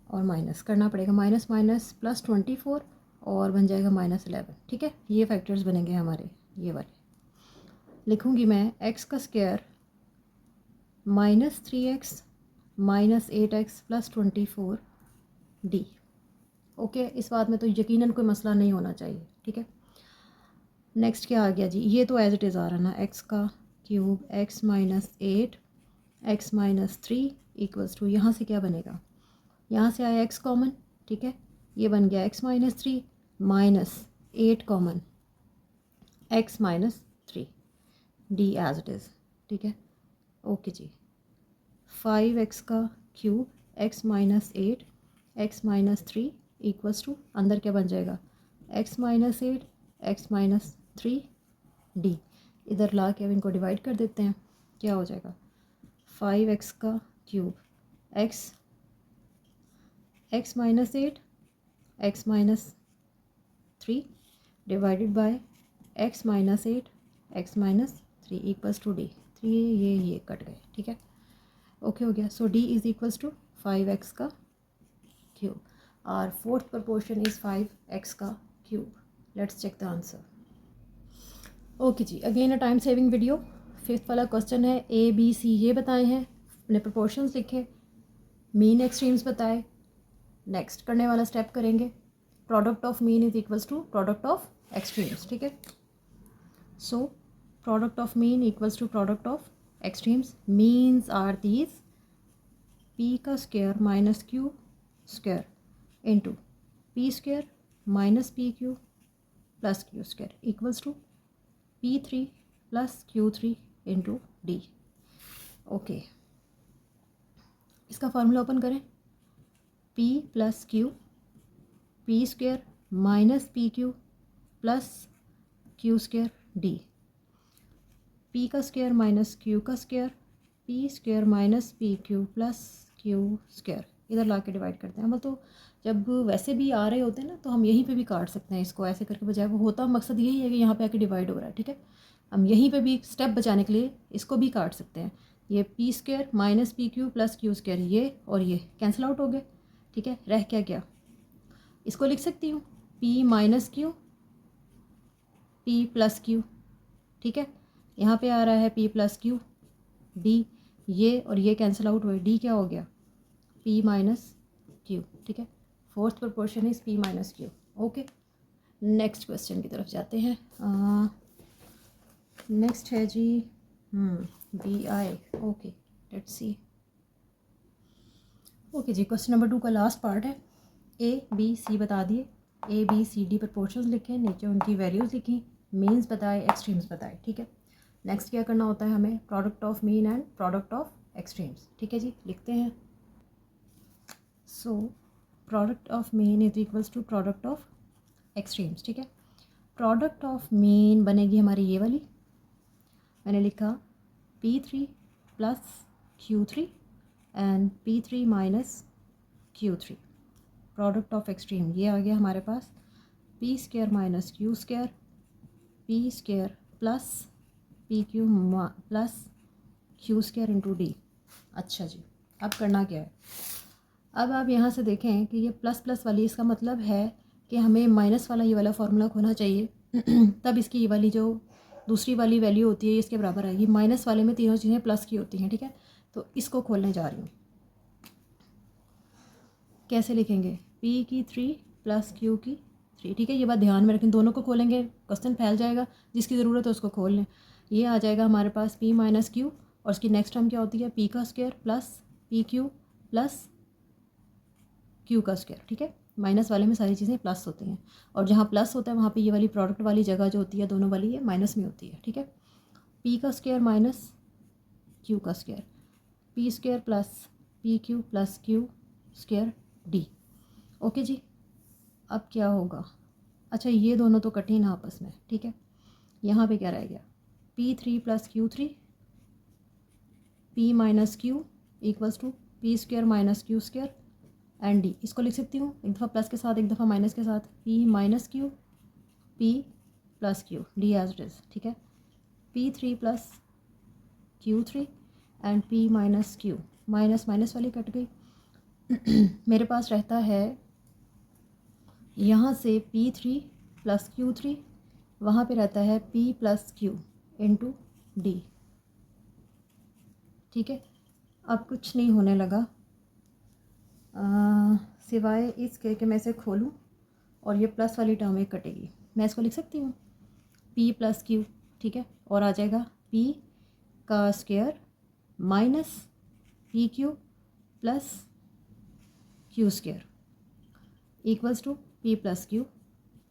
और माइनस करना पड़ेगा, माइनस माइनस प्लस 24 और बन जाएगा माइनस 11, ठीक है। ये फैक्टर्स बनेंगे हमारे, ये वाले। लिखूँगी मैं x का square minus 3x minus 8x plus 24 D. Okay, इस बात में तो यकीनन कोई मसला नहीं होना चाहिए, ठीक है। नेक्स्ट क्या आ गया जी? ये तो एज इट इज़ आ रहा ना, x का cube x minus 8 x minus 3 equals to, यहाँ से क्या बनेगा? यहाँ से आया x कॉमन, ठीक है, ये बन गया x minus 3 minus 8 common x minus 3 D as it is, ठीक है। ओके जी, 5x का cube x minus 8 x minus 3 equals to, अंदर क्या बन जाएगा? x minus 8 x minus 3 D. इधर ला के अब इनको डिवाइड कर देते हैं, क्या हो जाएगा? 5x का cube x minus 8 x minus 3 divided by x minus 8 x minus 3 equals to D. 3 ये कट गए, ठीक है, ओके हो गया। So D is equals to 5x का क्यूब, और फोर्थ प्रपोर्शन इज़ 5x का cube. Let's check the answer. Okay जी, again a time saving video. Fifth वाला क्वेश्चन है, ए बी सी ये बताए हैं, अपने प्रोपोर्शंस लिखे, मीन एक्सट्रीम्स बताए। नेक्स्ट करने वाला स्टेप करेंगे, product of mean is equals to product of extremes, ठीक है। So product of mean equals to product of extremes. Means are these: P का square minus Q square into P square minus P Q plus Q square equals to P3 plus Q3 into D. Okay, इसका formula open करें, P plus Q, P square minus P Q plus Q square D. P का square minus Q का square, P square minus P Q plus Q square, इधर ला के divide करते हैं। हम तो जब वैसे भी आ रहे होते हैं ना, तो हम यहीं पे भी काट सकते हैं इसको, ऐसे करके बजाय वो होता मकसद यही है कि यहाँ पे आके डिवाइड हो रहा है, ठीक है। हम यहीं पे भी स्टेप बचाने के लिए इसको भी काट सकते हैं। ये P square minus P Q plus Q square, ये और ये कैंसिल आउट हो गए, ठीक है। रह क्या गया? इसको लिख सकती हूँ P minus Q P plus Q, ठीक है। यहाँ पे आ रहा है पी प्लस क्यू डी, ये और ये कैंसिल आउट हुए, डी क्या हो गया? पी माइनस क्यू, ठीक है। Fourth proportion is P minus Q. Okay, next question की तरफ जाते हैं। नेक्स्ट है जी B I. Okay, let's see. Okay जी, क्वेश्चन नंबर 2 का लास्ट पार्ट है। ए बी सी बता दिए, ABCD प्रपोर्शंस लिखें, नीचे उनकी वैल्यूज़ लिखी, मीन्स बताए, एक्सट्रीम्स बताए, ठीक है। नेक्स्ट क्या करना होता है हमें, product of mean and product of extremes, ठीक है जी, लिखते हैं। So product of mean is equals to product of extremes, ठीक है। प्रोडक्ट ऑफ मीन बनेगी हमारी ये वाली, मैंने लिखा P3 plus Q3 and P3 minus Q3। Product of extreme ये आ गया हमारे पास, P square minus Q square, P square plus PQ plus Q square into D। अच्छा जी, अब करना क्या है, अब आप यहाँ से देखें कि ये प्लस प्लस वाली, इसका मतलब है कि हमें माइनस वाला ये वाला फार्मूला होना चाहिए तब इसकी ये वाली जो दूसरी वाली वैल्यू होती है इसके बराबर आएगी। माइनस वाले में तीनों चीज़ें प्लस की होती हैं, ठीक है। तो इसको खोलने जा रही हूँ, कैसे लिखेंगे, P की 3 प्लस Q की 3, ठीक है। ये बात ध्यान में रखें, दोनों को खोलेंगे क्वेश्चन फैल जाएगा, जिसकी ज़रूरत है उसको खोल लें। ये आ जाएगा हमारे पास P माइनस Q, और उसकी नेक्स्ट टर्म क्या होती है, P का square plus PQ plus Q का स्क्वायर, ठीक है। माइनस वाले में सारी चीज़ें प्लस होती हैं, और जहाँ प्लस होता है वहाँ पे ये वाली प्रोडक्ट वाली जगह जो होती है दोनों वाली, ये माइनस में होती है, ठीक है। P का स्क्वायर माइनस Q का square, P square plus PQ plus Q square D। Okay जी, अब क्या होगा, अच्छा ये दोनों तो कटे ना आपस में, ठीक है। यहाँ पे क्या रह गया, P3 plus Q3, P minus Q equals to P square minus Q square and D। इसको लिख सकती हूँ एक दफ़ा प्लस के साथ एक दफ़ा माइनस के साथ, P minus Q, P plus Q, D as it is, ठीक है। P3 plus Q3 and P minus Q, minus minus वाली कट गई मेरे पास रहता है यहाँ से P3 प्लस Q3, वहाँ पे रहता है P plus Q into D, ठीक है। अब कुछ नहीं होने लगा सिवाय इसके कि मैं इसे खोलूँ और ये प्लस वाली टर्म एक कटेगी। मैं इसको लिख सकती हूँ P प्लस Q, ठीक है, और आ जाएगा P का square minus PQ plus Q square equals to P plus Q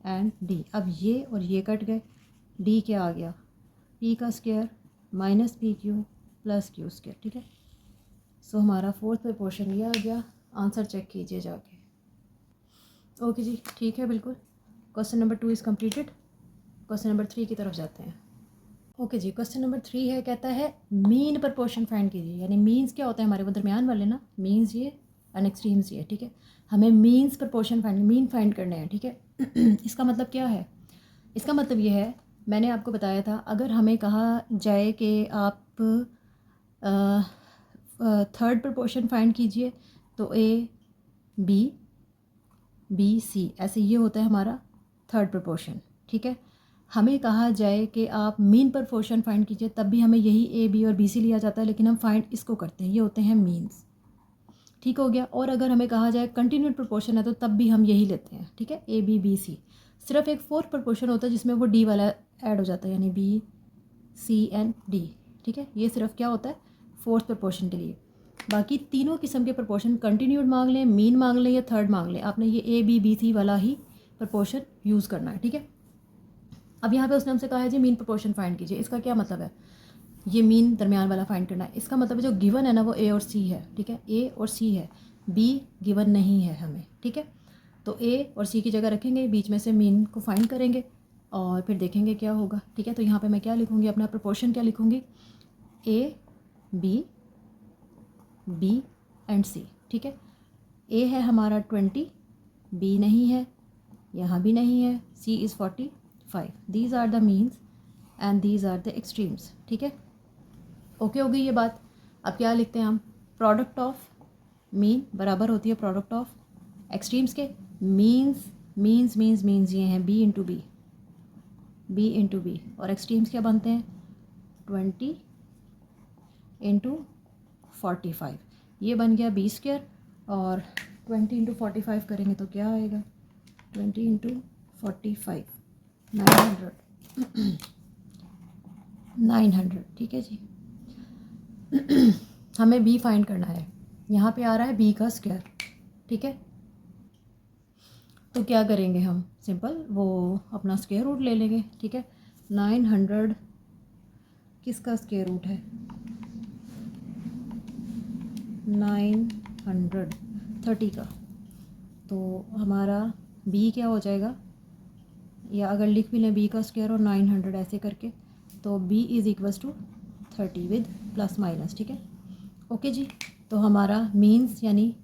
and D। अब ये और ये कट गए, D क्या आ गया, P का square minus PQ plus Q square, ठीक है। सो हमारा फोर्थ प्रपोर्शन ये आ गया, आंसर चेक कीजिए जाके। ओके जी, ठीक है, बिल्कुल। Question number 2 is completed. Question number 3 की तरफ जाते हैं। ओके जी, क्वेश्चन नंबर 3 है, कहता है मीन प्रपोर्शन फाइंड कीजिए। यानी मीन्स क्या होता है हमारे, वो दरमियान वाले ना, मीन्स ये एंड एक्सट्रीम्स ये, ठीक है। हमें means proportion find, mean find करने हैं, ठीक है इसका मतलब क्या है, इसका मतलब ये है, मैंने आपको बताया था, अगर हमें कहा जाए कि आप थर्ड प्रपोर्शन फाइंड कीजिए तो A B C, ऐसे ये होता है हमारा थर्ड प्रपोर्शन, ठीक है। हमें कहा जाए कि आप मीन प्रपोर्शन फाइंड कीजिए, तब भी हमें यही A B और BC लिया जाता है, लेकिन हम फाइंड इसको करते हैं, ये होते हैं मीन्स, ठीक हो गया। और अगर हमें कहा जाए कंटिन्यूड प्रपोर्शन है तो तब भी हम यही लेते हैं, ठीक है, A B B C। सिर्फ एक फोर्थ प्रपोर्शन होता है जिसमें वो D वाला ऐड हो जाता है, यानी B C एंड D, ठीक है। ये सिर्फ क्या होता है, फोर्थ प्रपोर्शन के लिए। बाकी तीनों किस्म के प्रपोर्शन कंटिन्यूड मांग लें, मीन मांग लें या थर्ड मांग लें, आपने ये A B B C वाला ही प्रपोर्शन यूज़ करना है, ठीक है। अब यहाँ पे उसने हमसे कहा है जी मीन प्रपोर्शन फाइंड कीजिए, इसका क्या मतलब है, ये मीन दरमियान वाला फाइंड करना है। इसका मतलब है जो गिवन है ना वो A और C है, ठीक है, A और C है, B गिवन नहीं है हमें, ठीक है। तो A और C की जगह रखेंगे, बीच में से मीन को फाइंड करेंगे और फिर देखेंगे क्या होगा, ठीक है। तो यहाँ पे मैं क्या लिखूँगी, अपना प्रपोर्शन क्या लिखूँगी, A B एंड C, ठीक है। A है हमारा 20, B नहीं है, यहाँ भी नहीं है, C is 45। These are the means and these are the extremes, ठीक है। ओके हो गई ये बात। अब क्या लिखते हैं हम, प्रोडक्ट ऑफ मीन बराबर होती है प्रोडक्ट ऑफ एक्सट्रीम्स के। मीन्स मीन्स मीन्स मीन्स ये हैं B इंटू बी, और एक्सट्रीम्स क्या बनते हैं 20 इंटू 45, ये बन गया B स्क्वायर, और 20 इंटू 45 करेंगे तो क्या आएगा, 20 इंटू 45 900, ठीक है जी हमें B फाइंड करना है, यहाँ पे आ रहा है B का स्क्वायर, ठीक है। तो क्या करेंगे हम, सिंपल वो अपना स्क्वायर रूट ले लेंगे, ठीक है। 900 किसका स्क्वायर रूट है, 930 का। तो हमारा b क्या हो जाएगा, या अगर लिख भी लें b का स्क्वायर और 900 ऐसे करके, तो b is equals to 30 with plus minus, ठीक है। ओके जी, तो हमारा मीन्स यानी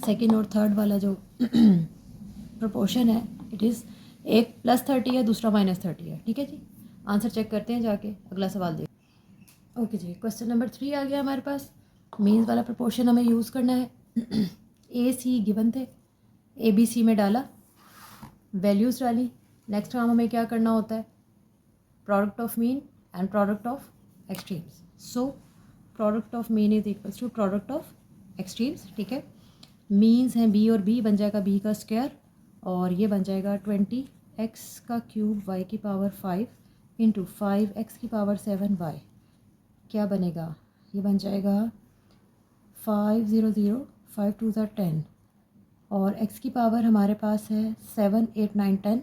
सेकंड और थर्ड वाला जो प्रोपोर्शन है, इट इज़ एक +30 है, दूसरा -30 है, ठीक है जी। आंसर चेक करते हैं जाके, अगला सवाल देख। ओके जी, क्वेश्चन नंबर 3 आ गया हमारे पास। मीन्स वाला प्रोपोर्शन हमें यूज़ करना है। ए सी गिवन थे, ए बी सी में डाला, वैल्यूज़ डाली। नेक्स्ट काम हमें क्या करना होता है, product of mean and product of extremes. So product of mean is equals to product of extremes, ठीक है। मीन्स हैं बी और बी, बन जाएगा बी का स्क्वायर और ये बन जाएगा 20x का क्यूब y की पावर 5 इंटू 5x की पावर 7y। क्या बनेगा, ये बन जाएगा 500, 5 2 10 और x की पावर हमारे पास है 7 8 9 10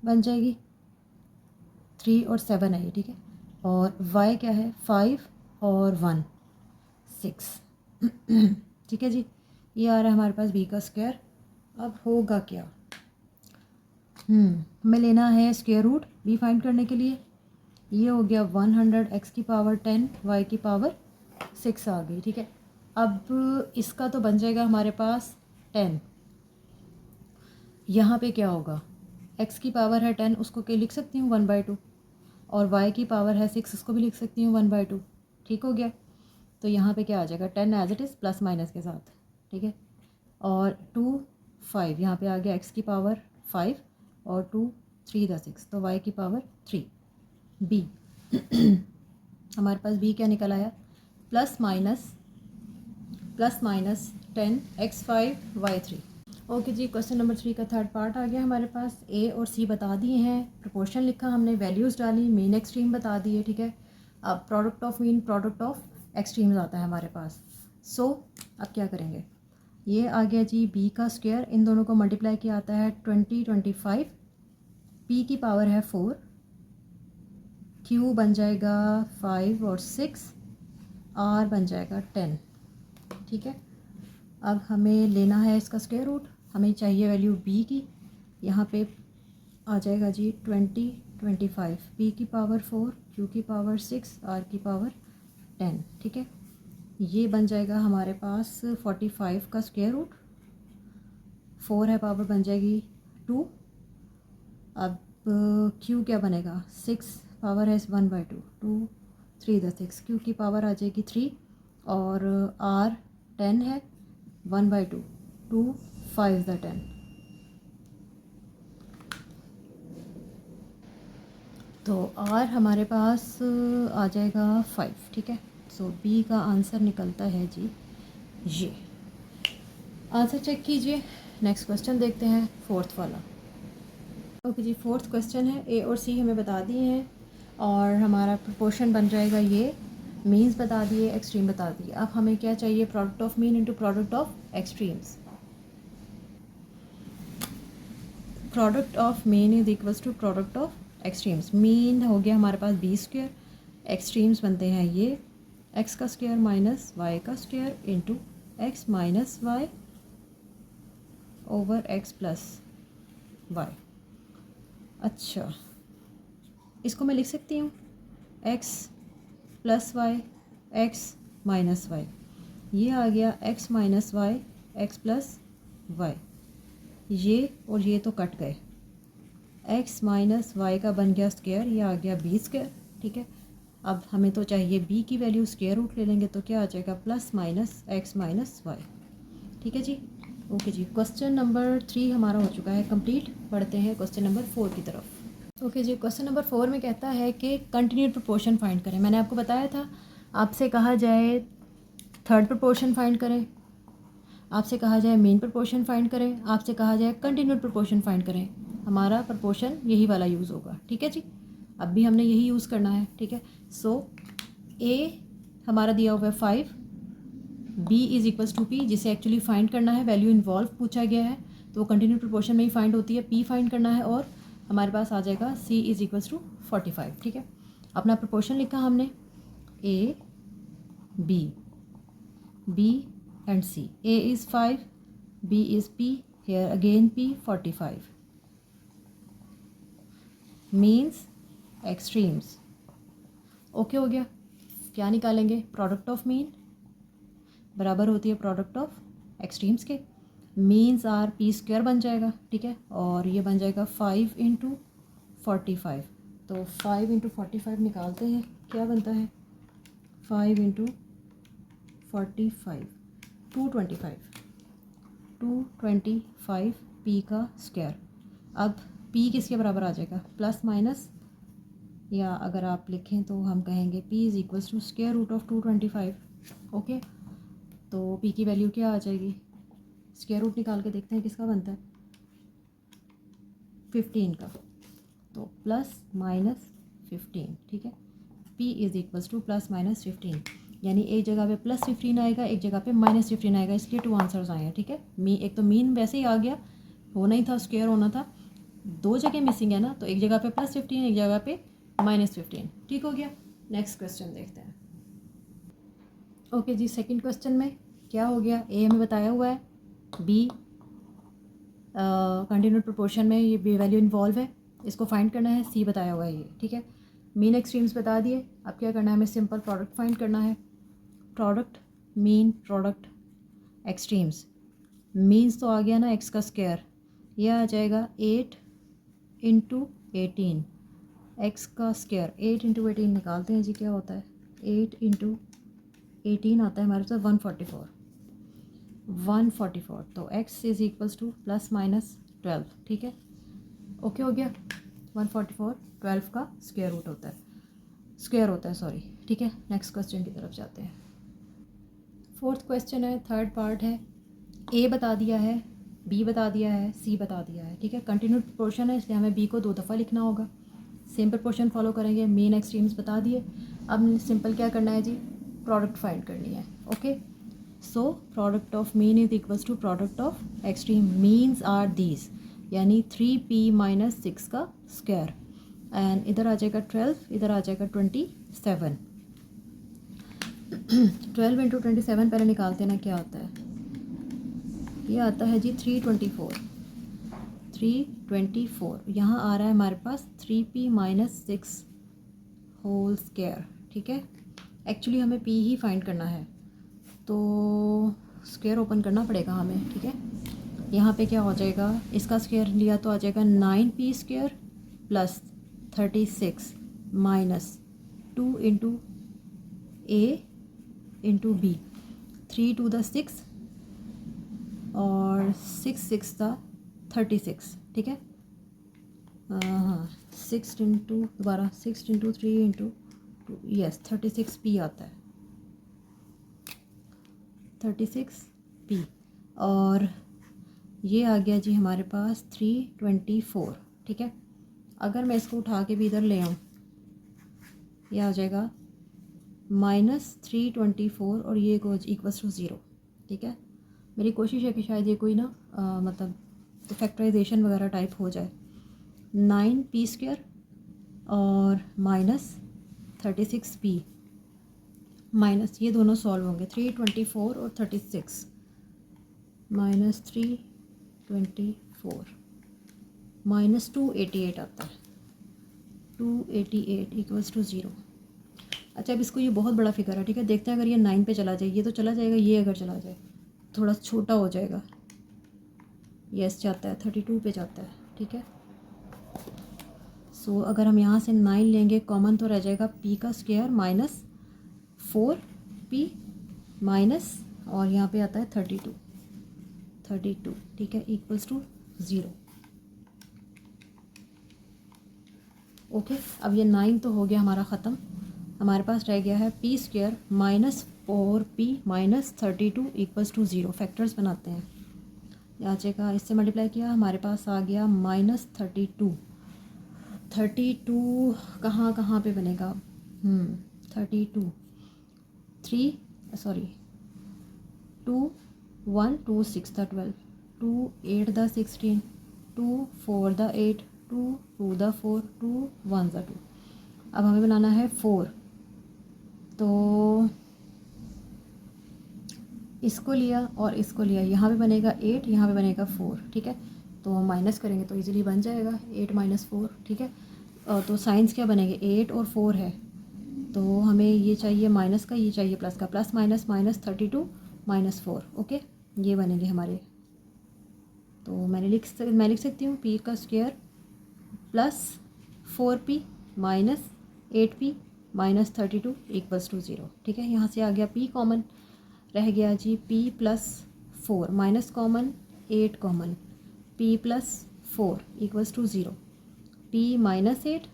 बन जाएगी, 3 और 7 है ये, ठीक है। और y क्या है, 5 और 1 6 ठीक है जी। ये आ रहा है हमारे पास b का स्क्वायर। अब होगा क्या, हमें लेना है स्क्वायर रूट b फाइंड करने के लिए। ये हो गया 100 x की पावर 10 y की पावर 6 आ गई, ठीक है। अब इसका तो बन जाएगा हमारे पास 10। यहाँ पे क्या होगा, x की पावर है 10, उसको क्या लिख सकती हूँ 1/2, और y की पावर है 6, उसको भी लिख सकती हूँ 1/2, ठीक हो गया। तो यहाँ पे क्या आ जाएगा 10 as it is plus minus के साथ, ठीक है। और 2 5 यहाँ पे आ गया x की पावर 5 और 2 3 द 6, तो y की पावर 3। b हमारे पास b क्या निकल आया, plus minus 10 x5 y3। Okay जी, क्वेश्चन नंबर 3 का थर्ड पार्ट आ गया हमारे पास। ए और सी बता दिए हैं, प्रोपोर्शन लिखा हमने, वैल्यूज़ डाली, मीन एक्सट्रीम बता दिए, ठीक है। अब product of mean product of extremes आता है हमारे पास। सो अब क्या करेंगे, ये आ गया जी b का स्क्वायर, इन दोनों को मल्टीप्लाई किया आता है 20 25, p की पावर है 4, q बन जाएगा 5 और 6, r बन जाएगा 10, ठीक है। अब हमें लेना है इसका स्क्वायर रूट, हमें चाहिए वैल्यू b की। यहाँ पे आ जाएगा जी 20 25, p की पावर 4, q की पावर 6, r की पावर 10, ठीक है। ये बन जाएगा हमारे पास 45 का स्क्वायर रूट, 4 है पावर बन जाएगी 2। अब q क्या बनेगा, 6 पावर है 1/2, 2 3 द 6, q की पावर आ जाएगी 3 और r 10 है 1/2, 2 5 द 10। तो r हमारे पास आ जाएगा 5, ठीक है। सो b का आंसर निकलता है जी ये। आंसर चेक कीजिए, नेक्स्ट क्वेश्चन देखते हैं, फोर्थ वाला। ओके जी, फोर्थ क्वेश्चन है, ए और सी हमें बता दिए हैं और हमारा प्रोपोर्शन बन जाएगा ये, मीन्स बता दिए, एक्सट्रीम बता दिए। अब हमें क्या चाहिए, product of mean into product of extremes. Product of mean is equals to product of extremes. Mean हो गया हमारे पास b स्क्वायर, एक्सट्रीम्स बनते हैं ये x का स्क्वायर माइनस y का square into x minus Y over x plus Y. अच्छा, इसको मैं लिख सकती हूँ x plus Y, x minus Y. ये आ गया x minus Y, x plus Y. ये और ये तो कट गए, x माइनस वाई का बन गया स्क्वायर, ये आ गया b स्क्वायर, ठीक है। अब हमें तो चाहिए b की वैल्यू, स्क्वायर रूट ले लेंगे तो क्या आ जाएगा, plus minus x minus Y, ठीक है जी। ओके जी, क्वेश्चन नंबर 3 हमारा हो चुका है कंप्लीट। बढ़ते हैं क्वेश्चन नंबर 4 की तरफ। ओके जी, क्वेश्चन नंबर 4 में कहता है कि कंटिन्यूड प्रोपोर्शन फाइंड करें। मैंने आपको बताया था, आपसे कहा जाए थर्ड प्रोपोर्शन फाइंड करें, आपसे कहा जाए मेन प्रोपोर्शन फाइंड करें, आपसे कहा जाए कंटिन्यूड प्रोपोर्शन फाइंड करें। हमारा प्रोपोर्शन यही वाला यूज़ होगा, ठीक है जी। अब भी हमने यही यूज़ करना है, ठीक है। सो ए हमारा दिया हुआ है 5, b is equals to p, जिसे एक्चुअली फाइंड करना है, वैल्यू इन्वॉल्व पूछा गया है। तो वो कंटिन्यू प्रोपोर्शन में ही फाइंड होती है। पी फाइंड करना है और हमारे पास आ जाएगा सी इज़ इक्वल्स टू 45। ठीक है, अपना प्रोपोर्शन लिखा हमने A B and C. A is 5, B is P, here again P, 45 means extremes. Okay हो गया। क्या निकालेंगे? प्रोडक्ट ऑफ मीन बराबर होती है प्रोडक्ट ऑफ एक्सट्रीम्स के। मीन्स आर पी स्क्वायर बन जाएगा। ठीक है, और ये बन जाएगा 5 इंटू 45। तो 5 इंटू 45 निकालते हैं, क्या बनता है? 5 इंटू 45 225 पी का स्क्वायर। अब पी किसके बराबर आ जाएगा? प्लस माइनस, या अगर आप लिखें तो हम कहेंगे P is equals to square root of 225। Okay, तो पी की वैल्यू क्या आ जाएगी? स्क्वायर रूट निकाल के देखते हैं किसका बनता है, 15 का। तो प्लस माइनस 15। ठीक है, P is equals to plus minus 15, यानी एक जगह पे प्लस 15 आएगा, एक जगह पे माइनस 15 आएगा। इसलिए 2 आंसर्स आए हैं। ठीक है, एक तो मीन वैसे ही आ गया, होना ही था, स्क्वायर होना था। 2 जगह मिसिंग है ना, तो एक जगह पे प्लस 15, एक जगह पे माइनस 15। ठीक हो गया। नेक्स्ट क्वेश्चन देखते हैं। ओके जी, सेकंड क्वेश्चन में क्या हो गया? ए हमें बताया हुआ है, बी कंटिन्यूड प्रोपोर्शन में ये बी वैल्यू इन्वॉल्व है, इसको फाइंड करना है। सी बताया हुआ है ये। ठीक है, मीन एक्सट्रीम्स बता दिए। अब क्या करना है? हमें सिंपल प्रोडक्ट फाइंड करना है। Product mean product extremes. Means तो आ गया ना एक्स का स्क्वायर, यह आ जाएगा 8 इंटू 18 एक्स का स्क्वायर। 8 इंटू 18 निकालते हैं जी, क्या होता है? 8 इंटू 18 आता है हमारे पास 144। तो x is equals to plus minus 12। ठीक है, ओके हो गया। 144 12 का स्क्वायर रूट होता है, स्क्वायर होता है, सॉरी। ठीक है, नेक्स्ट क्वेश्चन की तरफ जाते हैं। फोर्थ क्वेश्चन है, थर्ड पार्ट है। ए बता दिया है, बी बता दिया है, सी बता दिया है। ठीक है, कंटिन्यूड प्रोपोर्शन है, इसलिए हमें बी को 2 दफ़ा लिखना होगा। सेम प्रोपोर्शन फॉलो करेंगे। मेन एक्सट्रीम्स बता दिए। अब सिंपल क्या करना है जी? प्रोडक्ट फाइंड करनी है। Okay, so product of mean is equals to product of extreme. Means are these, यानी 3p माइनस 6 का स्क्वायर, एंड इधर आ जाएगा 12, इधर आ जाएगा 27। 12 इंटू 27 पहले निकालते हैं ना, क्या आता है? ये आता है जी 324। यहाँ आ रहा है हमारे पास 3p माइनस 6 होल स्क्वायर। ठीक है, एक्चुअली हमें p ही फाइंड करना है, तो स्क्वायर ओपन करना पड़ेगा हमें। ठीक है, यहाँ पे क्या हो जाएगा? इसका स्क्वायर लिया तो आ जाएगा 9p square plus 36 minus 2 into a into B. 3 to the 6 और 6 द 36। ठीक है, हाँ 6 इंटू दोबारा 6 इंटू 3 इंटू 2, यस 36p आता है, 36p। और ये आ गया जी हमारे पास 324। ठीक है, अगर मैं इसको उठा के भी इधर ले आऊँ, यह आ जाएगा माइनस 324 और ये इक्वल्स टू 0। ठीक है, मेरी कोशिश है कि शायद ये कोई ना मतलब फैक्टराइजेशन वगैरह टाइप हो जाए। 9p स्क्वायर और माइनस 36p माइनस, ये दोनों सॉल्व होंगे। 324 और 36 माइनस 324 माइनस 288 आता है, 288 इक्वल्स टू 0। अच्छा, अब इसको, ये बहुत बड़ा फिगर है। ठीक है, देखते हैं अगर ये 9 पे चला जाए, ये तो चला जाएगा, ये अगर चला जाए थोड़ा छोटा हो जाएगा। यस जाता है, 32 पे जाता है। ठीक है, सो अगर हम यहाँ से 9 लेंगे कॉमन, तो रह जाएगा p का स्क्वायर माइनस 4p माइनस, और यहाँ पे आता है 32। ठीक है, इक्वल्स टू 0। ओके, अब ये 9 तो हो गया हमारा ख़त्म। हमारे पास रह गया है p square minus 4p minus 32 equals to 0। Factors बनाते हैं। आ जाएगा, इससे मल्टीप्लाई किया, हमारे पास आ गया माइनस 32 कहाँ कहाँ पे बनेगा? 32 3 सॉरी 2 1 2 6 था 12 2 8 द 16, 2 4 द 8, 2 2 द 4, 2 1 द 2। अब हमें बनाना है 4, तो इसको लिया और इसको लिया, यहाँ पे बनेगा 8, यहाँ पे बनेगा 4, ठीक है। तो माइनस करेंगे तो इजीली बन जाएगा 8 माइनस 4, ठीक है। तो साइंस क्या बनेंगे, 8 और 4 है, तो हमें ये चाहिए माइनस का, ये चाहिए प्लस का, plus minus minus 32 minus 4, okay, ये बनेंगे हमारे। तो मैं लिख सकती हूँ p का square plus 4p minus 8p minus 32 equals to 0, ठीक है। यहाँ से आ गया p कॉमन, रह गया जी p plus 4 minus common 8 common, p plus 4 equals to 0, p minus 8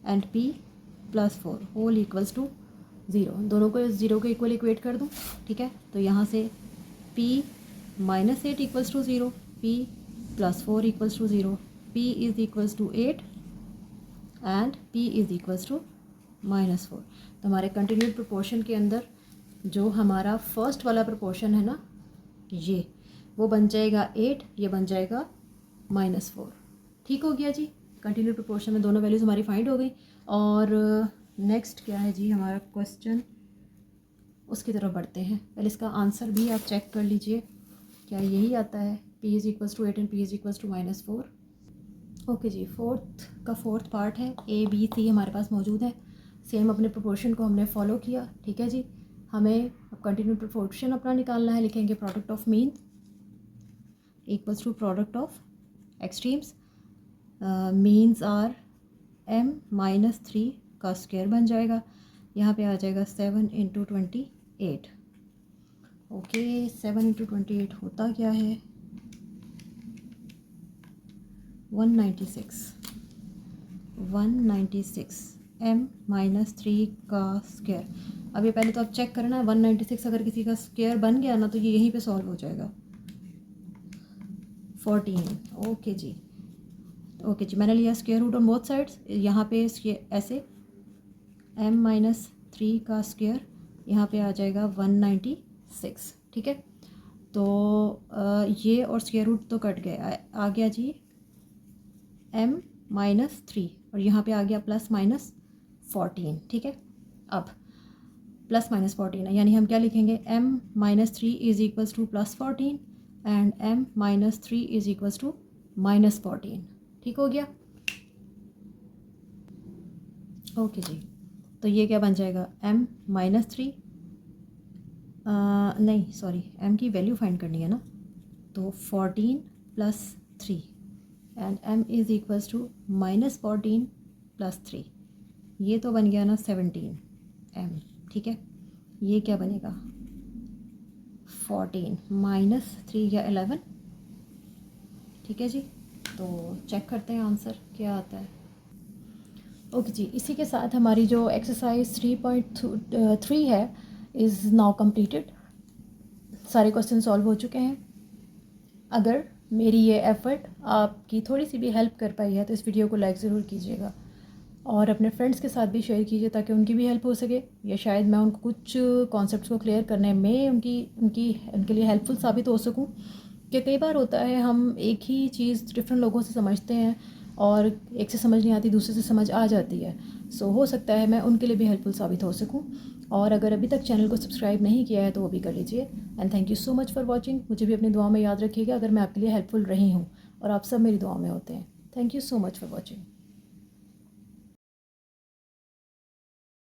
and p plus 4 whole equals to 0। दोनों को 0 के इक्वल इक्वेट कर दूँ, ठीक है। तो यहाँ से p minus 8 equals to 0, p plus 4 equals to 0, p is equals to 8 and p is equals to minus 4। तो हमारे कंटिन्यूड प्रोपोर्शन के अंदर जो हमारा फर्स्ट वाला प्रोपोर्शन है ना, ये वो बन जाएगा 8, ये बन जाएगा माइनस 4, ठीक हो गया जी। कंटिन्यूड प्रोपोर्शन में दोनों वैल्यूज़ हमारी फाइंड हो गई। और नेक्स्ट क्या है जी हमारा क्वेश्चन, उसकी तरफ बढ़ते हैं। पहले इसका आंसर भी आप चेक कर लीजिए, क्या यही आता है, p is equals to 8 and p is equals to minus 4। Okay जी, फोर्थ पार्ट है, a b c हमारे पास मौजूद है। सेम अपने प्रोपोर्शन को हमने फॉलो किया, ठीक है जी। हमें अब कंटिन्यूड प्रोपोर्शन अपना निकालना है, लिखेंगे product of mean equals to product of extremes. Means are m minus 3 का स्क्वायर बन जाएगा, यहाँ पे आ जाएगा 7 इंटू 28। ओके, 7 इंटू 28 होता क्या है, 196 m माइनस 3 का स्क्वायर। अब ये पहले तो आप चेक करना, 196 अगर किसी का स्क्वायर बन गया ना तो ये यहीं पे सॉल्व हो जाएगा। 14, ओके जी, ओके जी, मैंने लिया square root on both sides. यहाँ पे ऐसे m माइनस 3 का स्क्वायर, यहाँ पे आ जाएगा 196, ठीक है। तो ये और स्क्वायर रूट तो कट गए, आ गया जी m माइनस 3 और यहाँ पे आ गया प्लस माइनस 14, ठीक है। अब प्लस माइनस 14 है, यानी हम क्या लिखेंगे, m minus 3 is equals to plus 14 and m minus 3 is equals to minus 14, ठीक हो गया। ओके जी, तो ये क्या बन जाएगा, m माइनस 3, नहीं सॉरी, m की वैल्यू फाइंड करनी है ना, तो 14 plus 3 and m is equals to minus 14 plus 3, ये तो बन गया ना 17m, ठीक है। ये क्या बनेगा, 14 माइनस 3 या 11, ठीक है जी। तो चेक करते हैं आंसर क्या आता है। ओके जी, इसी के साथ हमारी जो एक्सरसाइज 3.3 है इज़ नाउ कंप्लीटेड। सारे क्वेश्चन सॉल्व हो चुके हैं। अगर मेरी ये एफ़र्ट आपकी थोड़ी सी भी हेल्प कर पाई है तो इस वीडियो को लाइक ज़रूर कीजिएगा और अपने फ्रेंड्स के साथ भी शेयर कीजिए ताकि उनकी भी हेल्प हो सके, या शायद मैं उनको कुछ कॉन्सेप्ट्स को क्लियर करने में उनके लिए हेल्पफुल साबित हो सकूं। कि कई बार होता है हम एक ही चीज़ डिफरेंट लोगों से समझते हैं और एक से समझ नहीं आती, दूसरे से समझ आ जाती है। सो हो सकता है मैं उनके लिए भी हेल्पफुल साबित हो सकूं। और अगर अभी तक चैनल को सब्सक्राइब नहीं किया है तो वो भी कर लीजिए। And thank you so much for watching. मुझे भी अपनी दुआ में याद रखिएगा अगर मैं आपके लिए हेल्पफुल रही हूँ, और आप सब मेरी दुआ में होते हैं। Thank you so much for watching.